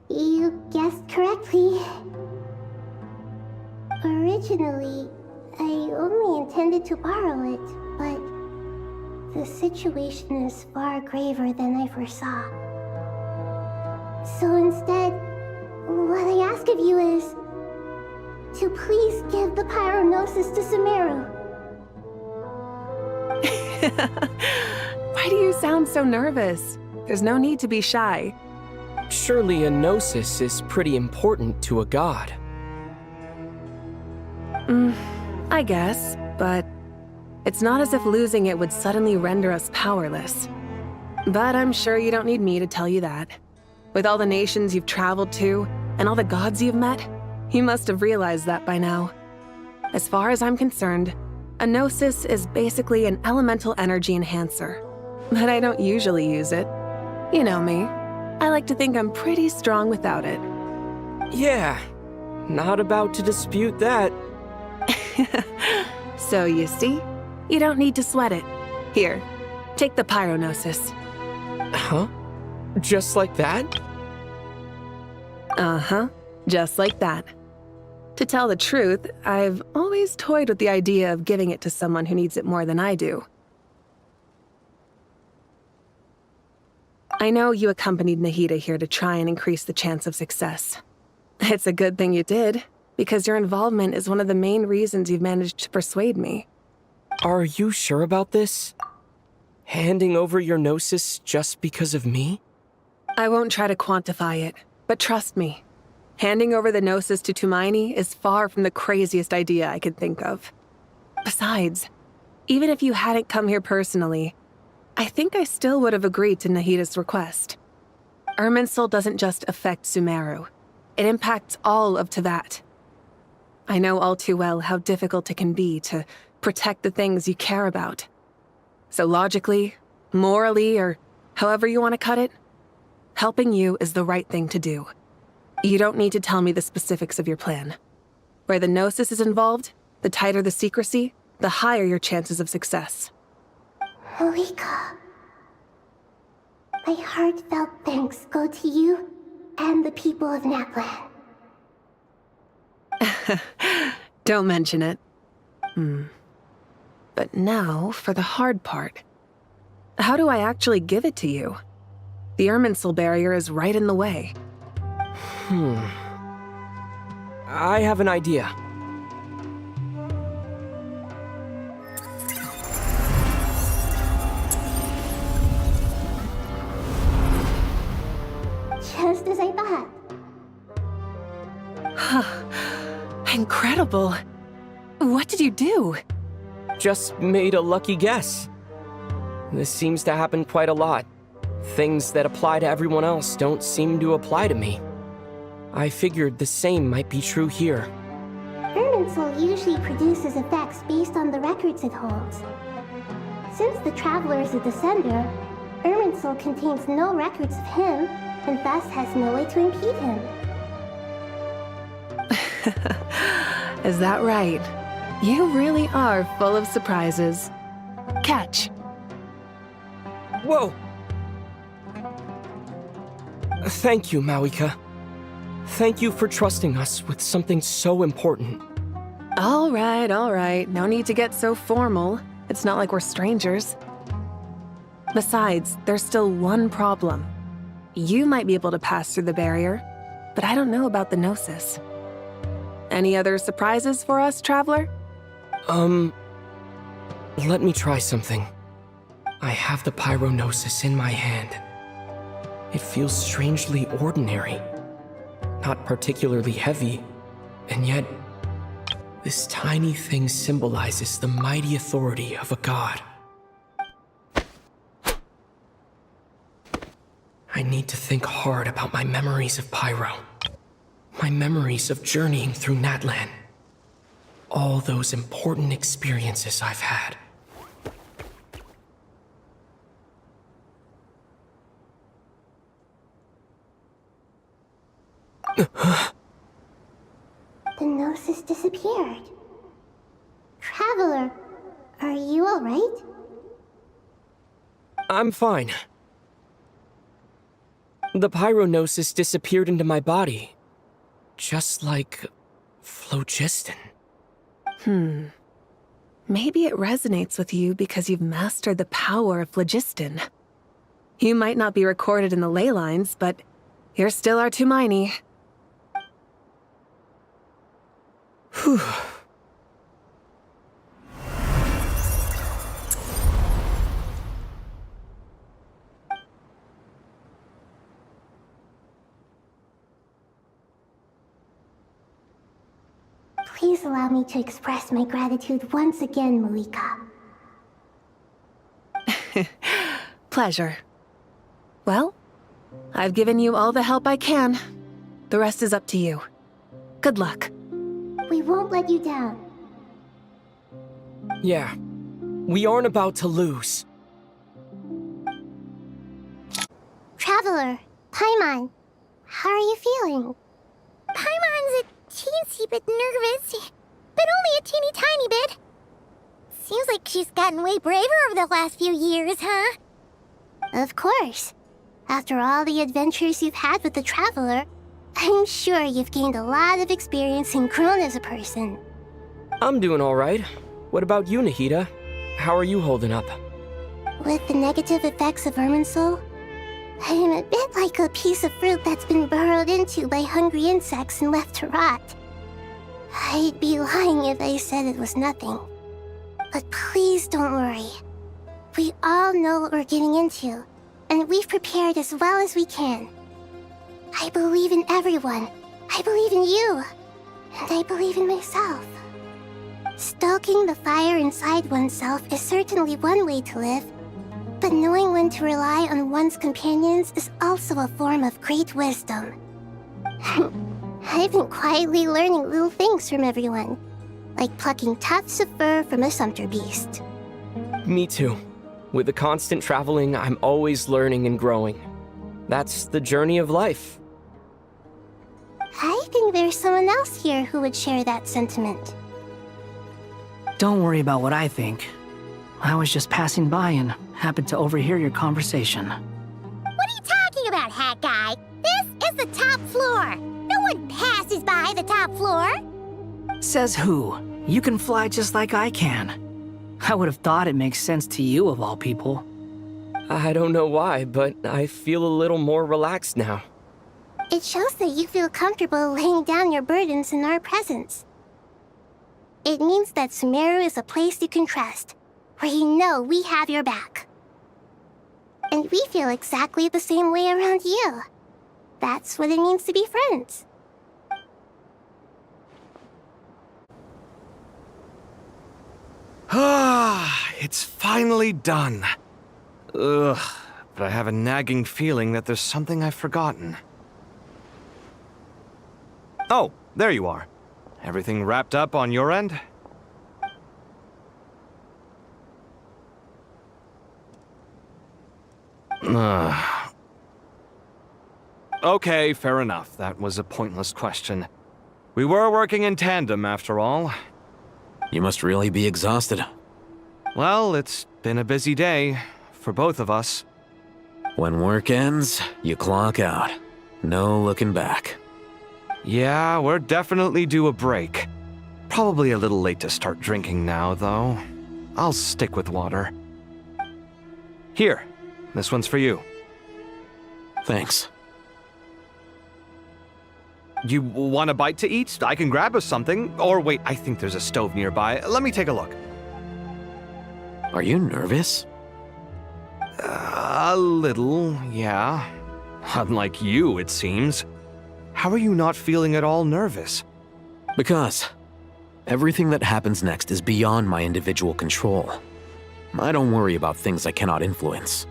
you guessed correctly. Originally, I only intended to borrow it, but the situation is far graver than I foresaw. So instead, what I ask of you is to please give the Pyronosis to Sumeru. Why do you sound so nervous? There's no need to be shy. Surely a gnosis is pretty important to a god. I guess, but it's not as if losing it would suddenly render us powerless. But I'm sure you don't need me to tell you that. With all the nations you've traveled to, and all the gods you've met, you must have realized that by now. As far as I'm concerned, a gnosis is basically an elemental energy enhancer. But I don't usually use it. You know me. I like to think I'm pretty strong without it. Yeah, not about to dispute that. So you see, you don't need to sweat it. Here, take the Pyronosis. Huh? Just like that? Uh-huh, just like that. To tell the truth, I've always toyed with the idea of giving it to someone who needs it more than I do. I know you accompanied Nahida here to try and increase the chance of success. It's a good thing you did, because your involvement is one of the main reasons you've managed to persuade me. Are you sure about this? Handing over your gnosis just because of me? I won't try to quantify it, but trust me. Handing over the gnosis to Tumaini is far from the craziest idea I could think of. Besides, even if you hadn't come here personally, I think I still would have agreed to Nahida's request. Irminsul doesn't just affect Sumeru. It impacts all of Teyvat. I know all too well how difficult it can be to protect the things you care about. So logically, morally, or however you want to cut it, helping you is the right thing to do. You don't need to tell me the specifics of your plan. Where the gnosis is involved, the tighter the secrecy, the higher your chances of success. Malika, my heartfelt thanks go to you and the people of Natlan. Don't mention it. But now for the hard part. How do I actually give it to you? The Irminsul barrier is right in the way. I have an idea. Just as I thought. Incredible. What did you do? Just made a lucky guess. This seems to happen quite a lot. Things that apply to everyone else don't seem to apply to me. I figured the same might be true here. Irminsul usually produces effects based on the records it holds. Since the Traveler is a descender, Irminsul contains no records of him, and thus has no way to impede him. Is that right? You really are full of surprises. Catch. Whoa! Thank you, Mawika. Thank you for trusting us with something so important. All right. No need to get so formal. It's not like we're strangers. Besides, there's still one problem. You might be able to pass through the barrier, but I don't know about the Gnosis. Any other surprises for us, Traveler? Let me try something. I have the Pyronosis in my hand. It feels strangely ordinary. Not particularly heavy, and yet, this tiny thing symbolizes the mighty authority of a god. I need to think hard about my memories of Pyro. My memories of journeying through Natlan. All those important experiences I've had. The Gnosis disappeared. Traveler, are you alright? I'm fine. The Pyronosis disappeared into my body. Just like phlogiston. Maybe it resonates with you because you've mastered the power of phlogiston. You might not be recorded in the ley lines, but you're still our Tumini. Whew. Please allow me to express my gratitude once again, Malika. Pleasure. Well, I've given you all the help I can. The rest is up to you. Good luck. We won't let you down. Yeah, we aren't about to lose. Traveler, Paimon, how are you feeling? Paimon's a teensy bit nervous, but only a teeny tiny bit. Seems like she's gotten way braver over the last few years, huh? Of course. After all the adventures you've had with the Traveler, I'm sure you've gained a lot of experience and grown as a person. I'm doing all right. What about you, Nahida? How are you holding up? With the negative effects of Irminsul, I am a bit like a piece of fruit that's been burrowed into by hungry insects and left to rot. I'd be lying if I said it was nothing. But please don't worry. We all know what we're getting into, and we've prepared as well as we can. I believe in everyone. I believe in you. And I believe in myself. Stoking the fire inside oneself is certainly one way to live, but knowing when to rely on one's companions is also a form of great wisdom. I've been quietly learning little things from everyone, like plucking tufts of fur from a sumpter beast. Me too. With the constant traveling, I'm always learning and growing. That's the journey of life. I think there's someone else here who would share that sentiment. Don't worry about what I think. I was just passing by and happened to overhear your conversation. What are you talking about, Hat Guy? This is the top floor. No one passes by the top floor. Says who? You can fly just like I can. I would have thought it makes sense to you of all people. I don't know why, but I feel a little more relaxed now. It shows that you feel comfortable laying down your burdens in our presence. It means that Sumeru is a place you can trust, where you know we have your back. And we feel exactly the same way around you. That's what it means to be friends. Ah, it's finally done. Ugh, but I have a nagging feeling that there's something I've forgotten. Oh, there you are. Everything wrapped up on your end? Okay, fair enough. That was a pointless question. We were working in tandem, after all. You must really be exhausted. Well, it's been a busy day for both of us. When work ends, you clock out. No looking back. Yeah, we're definitely due a break. Probably a little late to start drinking now, though. I'll stick with water. Here, this one's for you. Thanks. You want a bite to eat? I can grab us something. Or wait, I think there's a stove nearby. Let me take a look. Are you nervous? A little, yeah. Unlike you, it seems. How are you not feeling at all nervous? Because everything that happens next is beyond my individual control. I don't worry about things I cannot influence.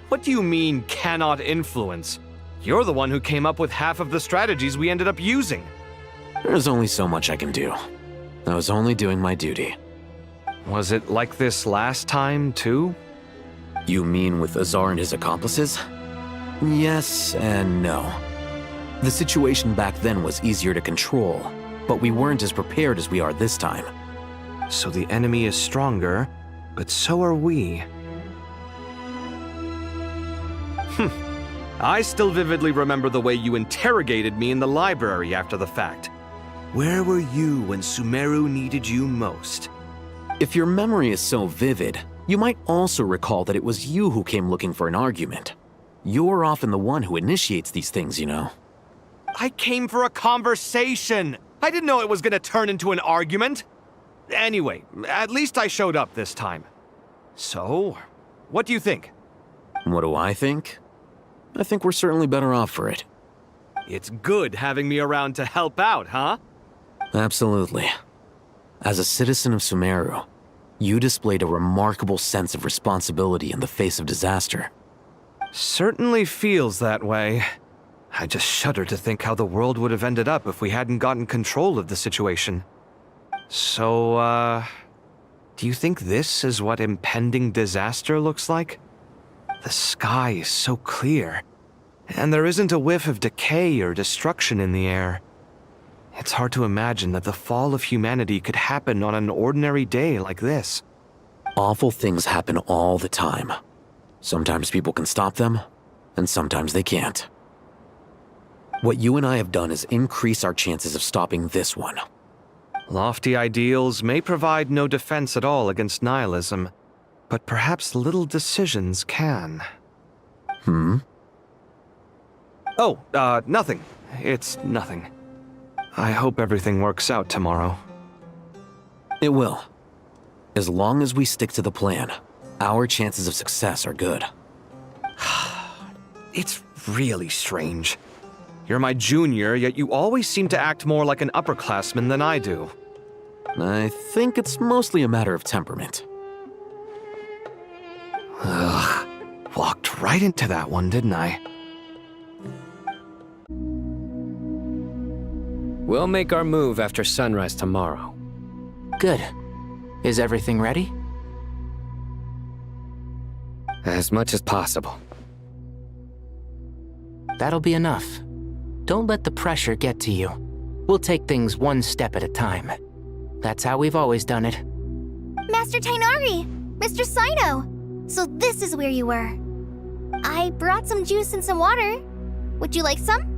What do you mean, cannot influence? You're the one who came up with half of the strategies we ended up using. There's only so much I can do. I was only doing my duty. Was it like this last time, too? You mean with Azar and his accomplices? Yes and no. The situation back then was easier to control, but we weren't as prepared as we are this time. So the enemy is stronger, but so are we. I still vividly remember the way you interrogated me in the library after the fact. Where were you when Sumeru needed you most? If your memory is so vivid, you might also recall that it was you who came looking for an argument. You're often the one who initiates these things, you know. I came for a conversation! I didn't know it was gonna turn into an argument! Anyway, at least I showed up this time. So, what do you think? What do I think? I think we're certainly better off for it. It's good having me around to help out, huh? Absolutely. As a citizen of Sumeru, you displayed a remarkable sense of responsibility in the face of disaster. Certainly feels that way. I just shudder to think how the world would have ended up if we hadn't gotten control of the situation. So, do you think this is what impending disaster looks like? The sky is so clear, and there isn't a whiff of decay or destruction in the air. It's hard to imagine that the fall of humanity could happen on an ordinary day like this. Awful things happen all the time. Sometimes people can stop them, and sometimes they can't. What you and I have done is increase our chances of stopping this one. Lofty ideals may provide no defense at all against nihilism, but perhaps little decisions can. Oh, nothing. It's nothing. I hope everything works out tomorrow. It will. As long as we stick to the plan, our chances of success are good. It's really strange. You're my junior, yet you always seem to act more like an upperclassman than I do. I think it's mostly a matter of temperament. Ugh. Walked right into that one, didn't I? We'll make our move after sunrise tomorrow. Good. Is everything ready? As much as possible. That'll be enough. Don't let the pressure get to you. We'll take things one step at a time. That's how we've always done it. Master Tainari! Mr. Sino! So this is where you were. I brought some juice and some water. Would you like some?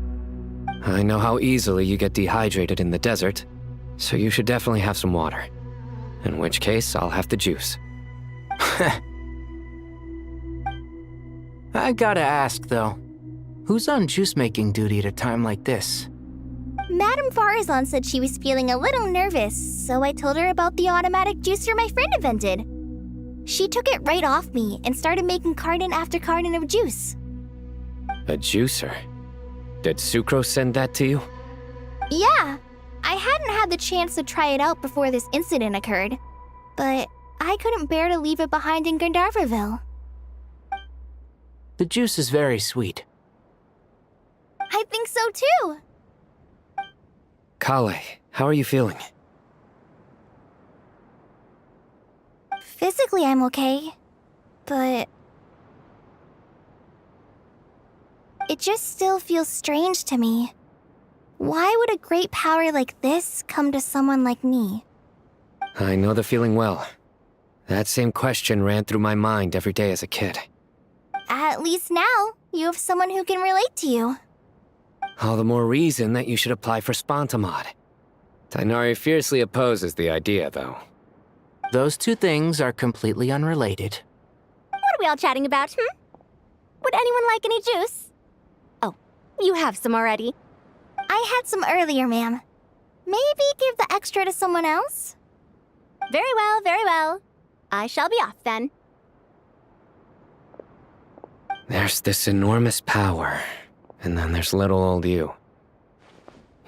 I know how easily you get dehydrated in the desert, so you should definitely have some water. In which case, I'll have the juice. I gotta ask, though. Who's on juice-making duty at a time like this? Madame Farazan said she was feeling a little nervous, so I told her about the automatic juicer my friend invented. She took it right off me and started making carton after carton of juice. A juicer? Did Sucrose send that to you? Yeah, I hadn't had the chance to try it out before this incident occurred, but I couldn't bear to leave it behind in Gandharvaville. The juice is very sweet. I think so too. Kale, how are you feeling? Physically, I'm okay, but it just still feels strange to me. Why would a great power like this come to someone like me? I know the feeling well. That same question ran through my mind every day as a kid. At least now, you have someone who can relate to you. All the more reason that you should apply for Spontamod. Tighnari fiercely opposes the idea, though. Those two things are completely unrelated. What are we all chatting about, Would anyone like any juice? Oh, you have some already. I had some earlier, ma'am. Maybe give the extra to someone else? Very well, very well. I shall be off then. There's this enormous power, and then there's little old you.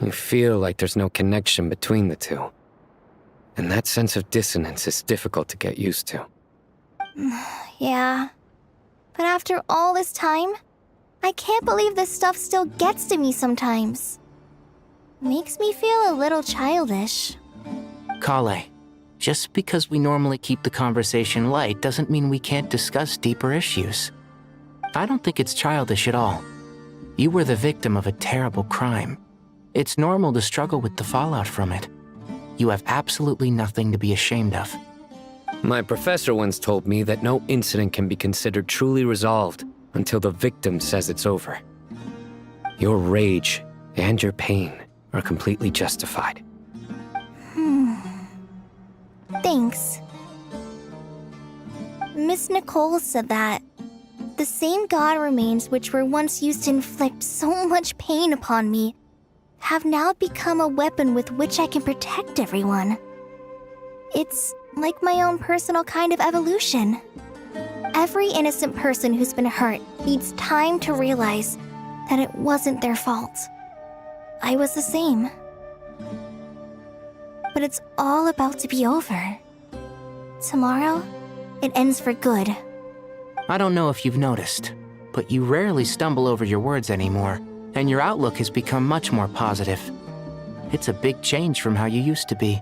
You feel like there's no connection between the two. And that sense of dissonance is difficult to get used to. Yeah. But after all this time, I can't believe this stuff still gets to me sometimes. Makes me feel a little childish. Kale, just because we normally keep the conversation light doesn't mean we can't discuss deeper issues. I don't think it's childish at all. You were the victim of a terrible crime. It's normal to struggle with the fallout from it. You have absolutely nothing to be ashamed of. My professor once told me that no incident can be considered truly resolved until the victim says it's over. Your rage and your pain are completely justified. Thanks. Miss Nicole said that the same god remains which were once used to inflict so much pain upon me have now become a weapon with which I can protect everyone. It's like my own personal kind of evolution. Every innocent person who's been hurt needs time to realize that it wasn't their fault. I was the same. But it's all about to be over. Tomorrow, it ends for good. I don't know if you've noticed, but you rarely stumble over your words anymore, and your outlook has become much more positive. It's a big change from how you used to be.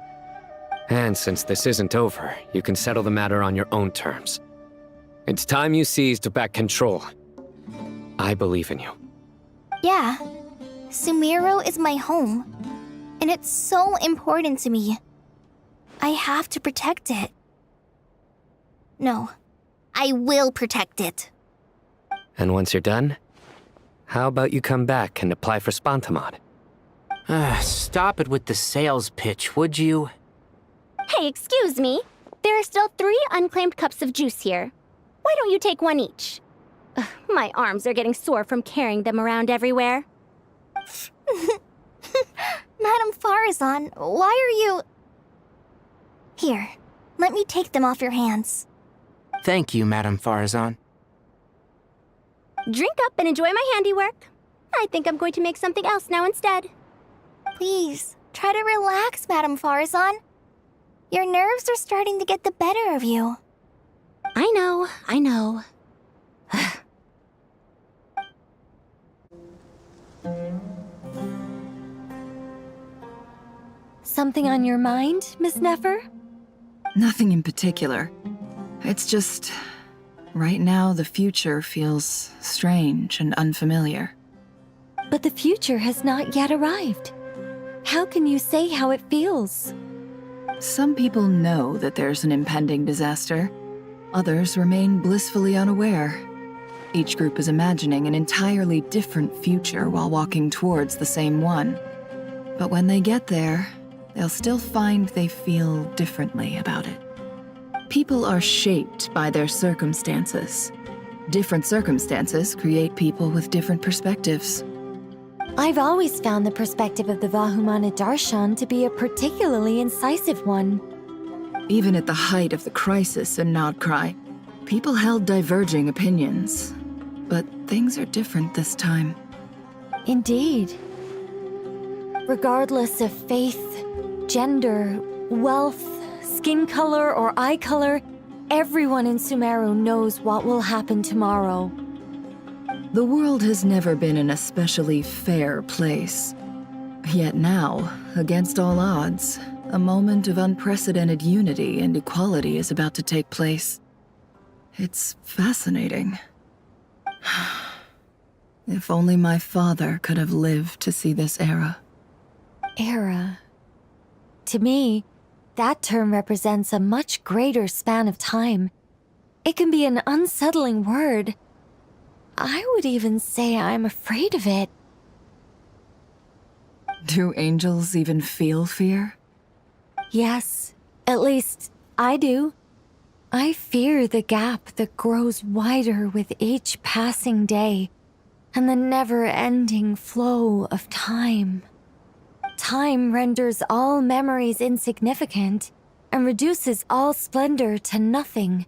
And since this isn't over, you can settle the matter on your own terms. It's time you seized back control. I believe in you. Yeah, Sumeru is my home, and it's so important to me. I have to protect it. No, I will protect it. And once you're done, how about you come back and apply for Spontamod? Stop it with the sales pitch, would you? Hey, excuse me. There are still 3 unclaimed cups of juice here. Why don't you take one each? Ugh, my arms are getting sore from carrying them around everywhere. Madame Farazan, why are you... Here, let me take them off your hands. Thank you, Madame Farazan. Drink up and enjoy my handiwork. I think I'm going to make something else now instead. Please, try to relax, Madame Farazan. Your nerves are starting to get the better of you. I know. Something on your mind, Miss Nefer? Nothing in particular. It's just... right now, the future feels strange and unfamiliar. But the future has not yet arrived. How can you say how it feels? Some people know that there's an impending disaster. Others remain blissfully unaware. Each group is imagining an entirely different future while walking towards the same one. But when they get there, they'll still find they feel differently about it. People are shaped by their circumstances. Different circumstances create people with different perspectives. I've always found the perspective of the Vahumana Darshan to be a particularly incisive one. Even at the height of the crisis in Nodcry, people held diverging opinions. But things are different this time. Indeed. Regardless of faith, gender, wealth, skin color, or eye color, everyone in Sumeru knows what will happen tomorrow. The world has never been an especially fair place. Yet now, against all odds, a moment of unprecedented unity and equality is about to take place. It's fascinating. If only my father could have lived to see this era. Era. To me, that term represents a much greater span of time. It can be an unsettling word. I would even say I'm afraid of it. Do angels even feel fear? Yes, at least I do. I fear the gap that grows wider with each passing day, and the never-ending flow of time. Time renders all memories insignificant, and reduces all splendor to nothing.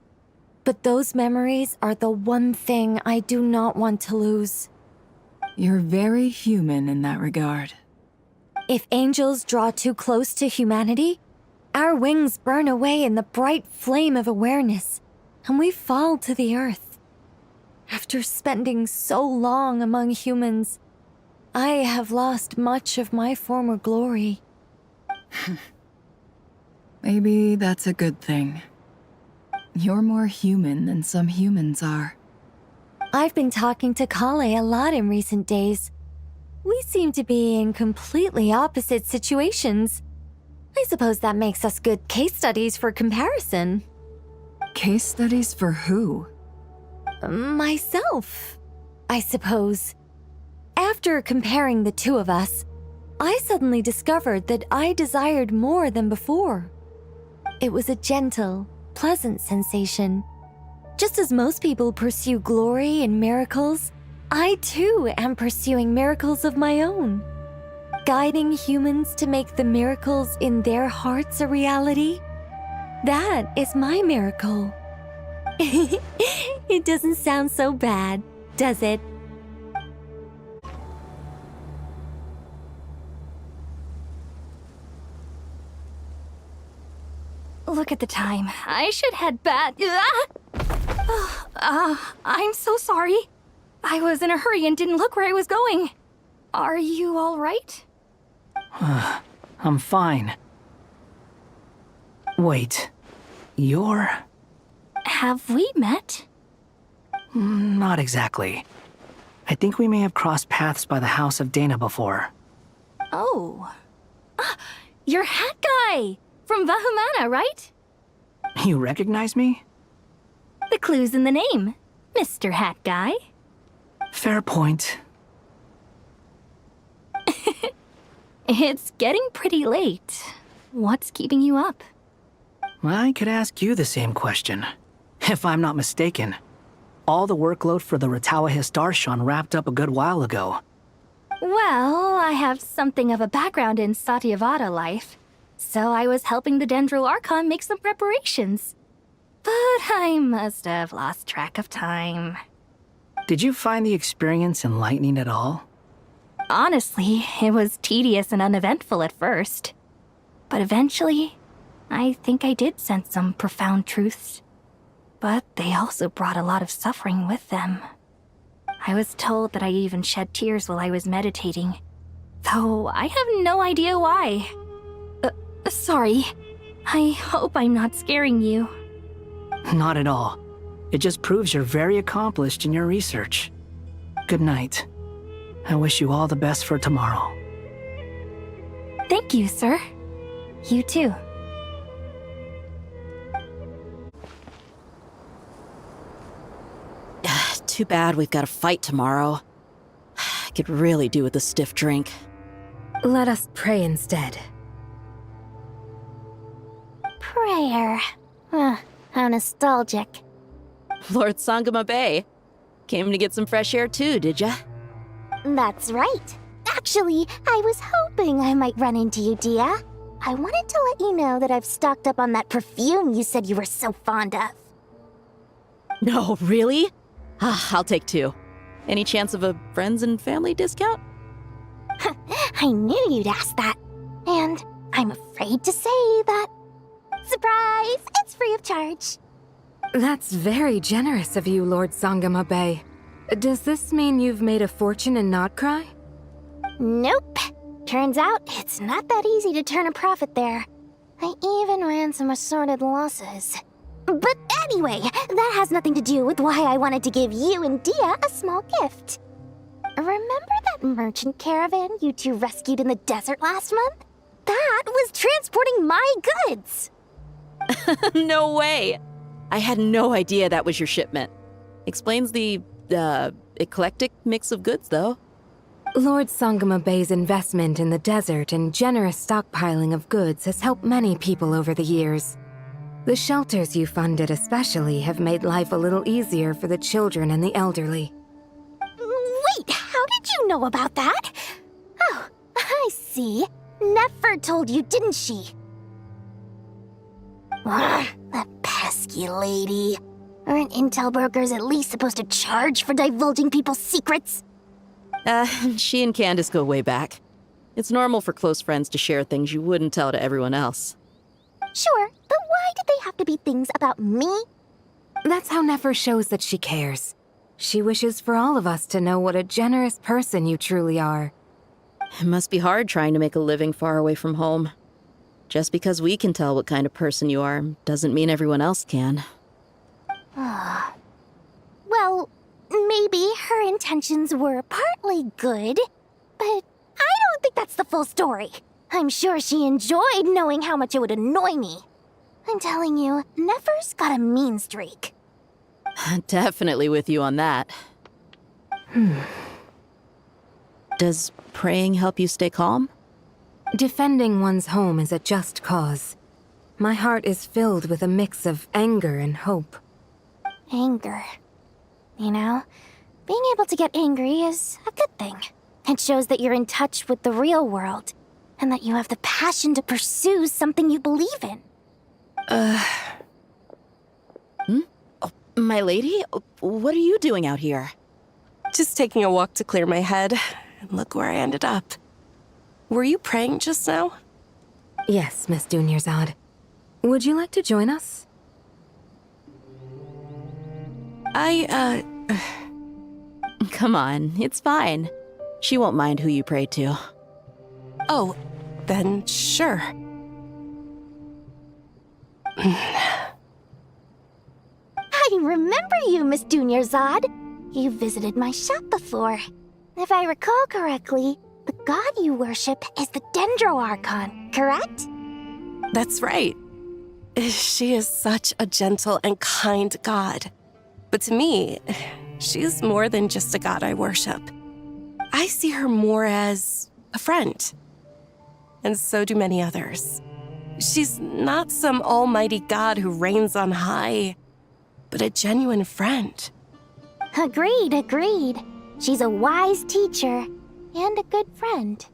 But those memories are the one thing I do not want to lose. You're very human in that regard. If angels draw too close to humanity, our wings burn away in the bright flame of awareness, and we fall to the earth. After spending so long among humans, I have lost much of my former glory. Maybe that's a good thing. You're more human than some humans are. I've been talking to Kale a lot in recent days. We seem to be in completely opposite situations. I suppose that makes us good case studies for comparison. Case studies for who? Myself, I suppose. After comparing the two of us, I suddenly discovered that I desired more than before. It was a gentle, pleasant sensation. Just as most people pursue glory and miracles, I too am pursuing miracles of my own. Guiding humans to make the miracles in their hearts a reality. That is my miracle. It doesn't sound so bad, does it? Look at the time. I should head back. I'm so sorry. I was in a hurry and didn't look where I was going. Are you all right? I'm fine. Wait, you're... Have we met? Not exactly. I think we may have crossed paths by the house of Dana before. Oh. You're Hat Guy! From Vahumana, right? You recognize me? The clue's in the name, Mr. Hat Guy. Fair point. It's getting pretty late. What's keeping you up? I could ask you the same question. If I'm not mistaken, all the workload for the Ratawahis Darshan wrapped up a good while ago. Well, I have something of a background in Satyavada life, so I was helping the Dendro Archon make some preparations. But I must have lost track of time. Did you find the experience enlightening at all? Honestly, it was tedious and uneventful at first. But eventually, I think I did sense some profound truths. But they also brought a lot of suffering with them. I was told that I even shed tears while I was meditating, though I have no idea why. Sorry. I hope I'm not scaring you. Not at all. It just proves you're very accomplished in your research. Good night. I wish you all the best for tomorrow. Thank you, sir. You too. Too bad we've got a fight tomorrow. I could really do with a stiff drink. Let us pray instead. Prayer. How nostalgic. Lord Sangama Bay, Came to get some fresh air too, did ya? That's right. Actually, I was hoping I might run into you, Dia. I wanted to let you know that I've stocked up on that perfume you said you were so fond of. No, really? I'll take 2. Any chance of a friends and family discount? I knew you'd ask that. And I'm afraid to say that. Surprise! It's free of charge. That's very generous of you, Lord Sangama Bay. Does this mean you've made a fortune in Not Cry? Nope. Turns out it's not that easy to turn a profit there. I even ran some assorted losses. But anyway, that has nothing to do with why I wanted to give you and Dia a small gift. Remember that merchant caravan you two rescued in the desert last month? That was transporting my goods! No way! I had no idea that was your shipment. Explains the, eclectic mix of goods, though. Lord Sangama Bay's investment in the desert and generous stockpiling of goods has helped many people over the years. The shelters you funded especially have made life a little easier for the children and the elderly. Wait, how did you know about that? Oh, I see. Nefer told you, didn't she? That pesky lady. Aren't intel brokers at least supposed to charge for divulging people's secrets? She and Candace go way back. It's normal for close friends to share things you wouldn't tell to everyone else. Sure, but why did they have to be things about me? That's how Nefer shows that she cares. She wishes for all of us to know what a generous person you truly are. It must be hard trying to make a living far away from home. Just because we can tell what kind of person you are doesn't mean everyone else can. Well, maybe her intentions were partly good, but I don't think that's the full story. I'm sure she enjoyed knowing how much it would annoy me. I'm telling you, Nefer's got a mean streak. Definitely with you on that. Does praying help you stay calm? Defending one's home is a just cause. My heart is filled with a mix of anger and hope. Anger. You know, being able to get angry is a good thing. It shows that you're in touch with the real world, and that you have the passion to pursue something you believe in. Oh, my lady? What are you doing out here? Just taking a walk to clear my head, and look where I ended up. Were you praying just now? Yes, Miss Dunyarzad. Would you like to join us? Come on, it's fine. She won't mind who you pray to. Oh, then sure. I remember you, Miss Dunyarzad. You visited my shop before. If I recall correctly, the god you worship is the Dendro Archon, correct? That's right. She is such a gentle and kind god. But to me, she's more than just a god I worship. I see her more as a friend. And so do many others. She's not some almighty god who reigns on high, but a genuine friend. Agreed. She's a wise teacher and a good friend.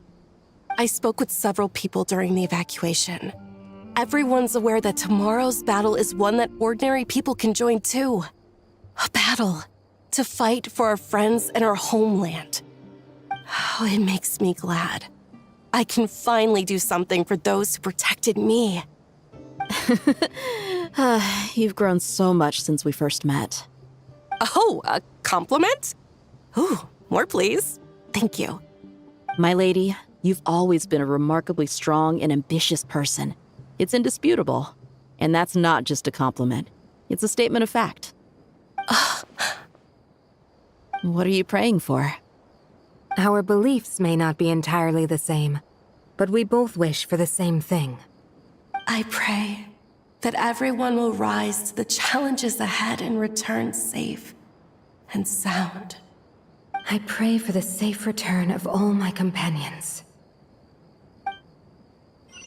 I spoke with several people during the evacuation. Everyone's aware that tomorrow's battle is one that ordinary people can join too. A battle to fight for our friends and our homeland. Oh, it makes me glad. I can finally do something for those who protected me. You've grown so much since we first met. Oh, a compliment? Ooh, more please. Thank you. My lady, you've always been a remarkably strong and ambitious person. It's indisputable. And that's not just a compliment. It's a statement of fact. What are you praying for? Our beliefs may not be entirely the same, but we both wish for the same thing. I pray that everyone will rise to the challenges ahead and return safe and sound. I pray for the safe return of all my companions.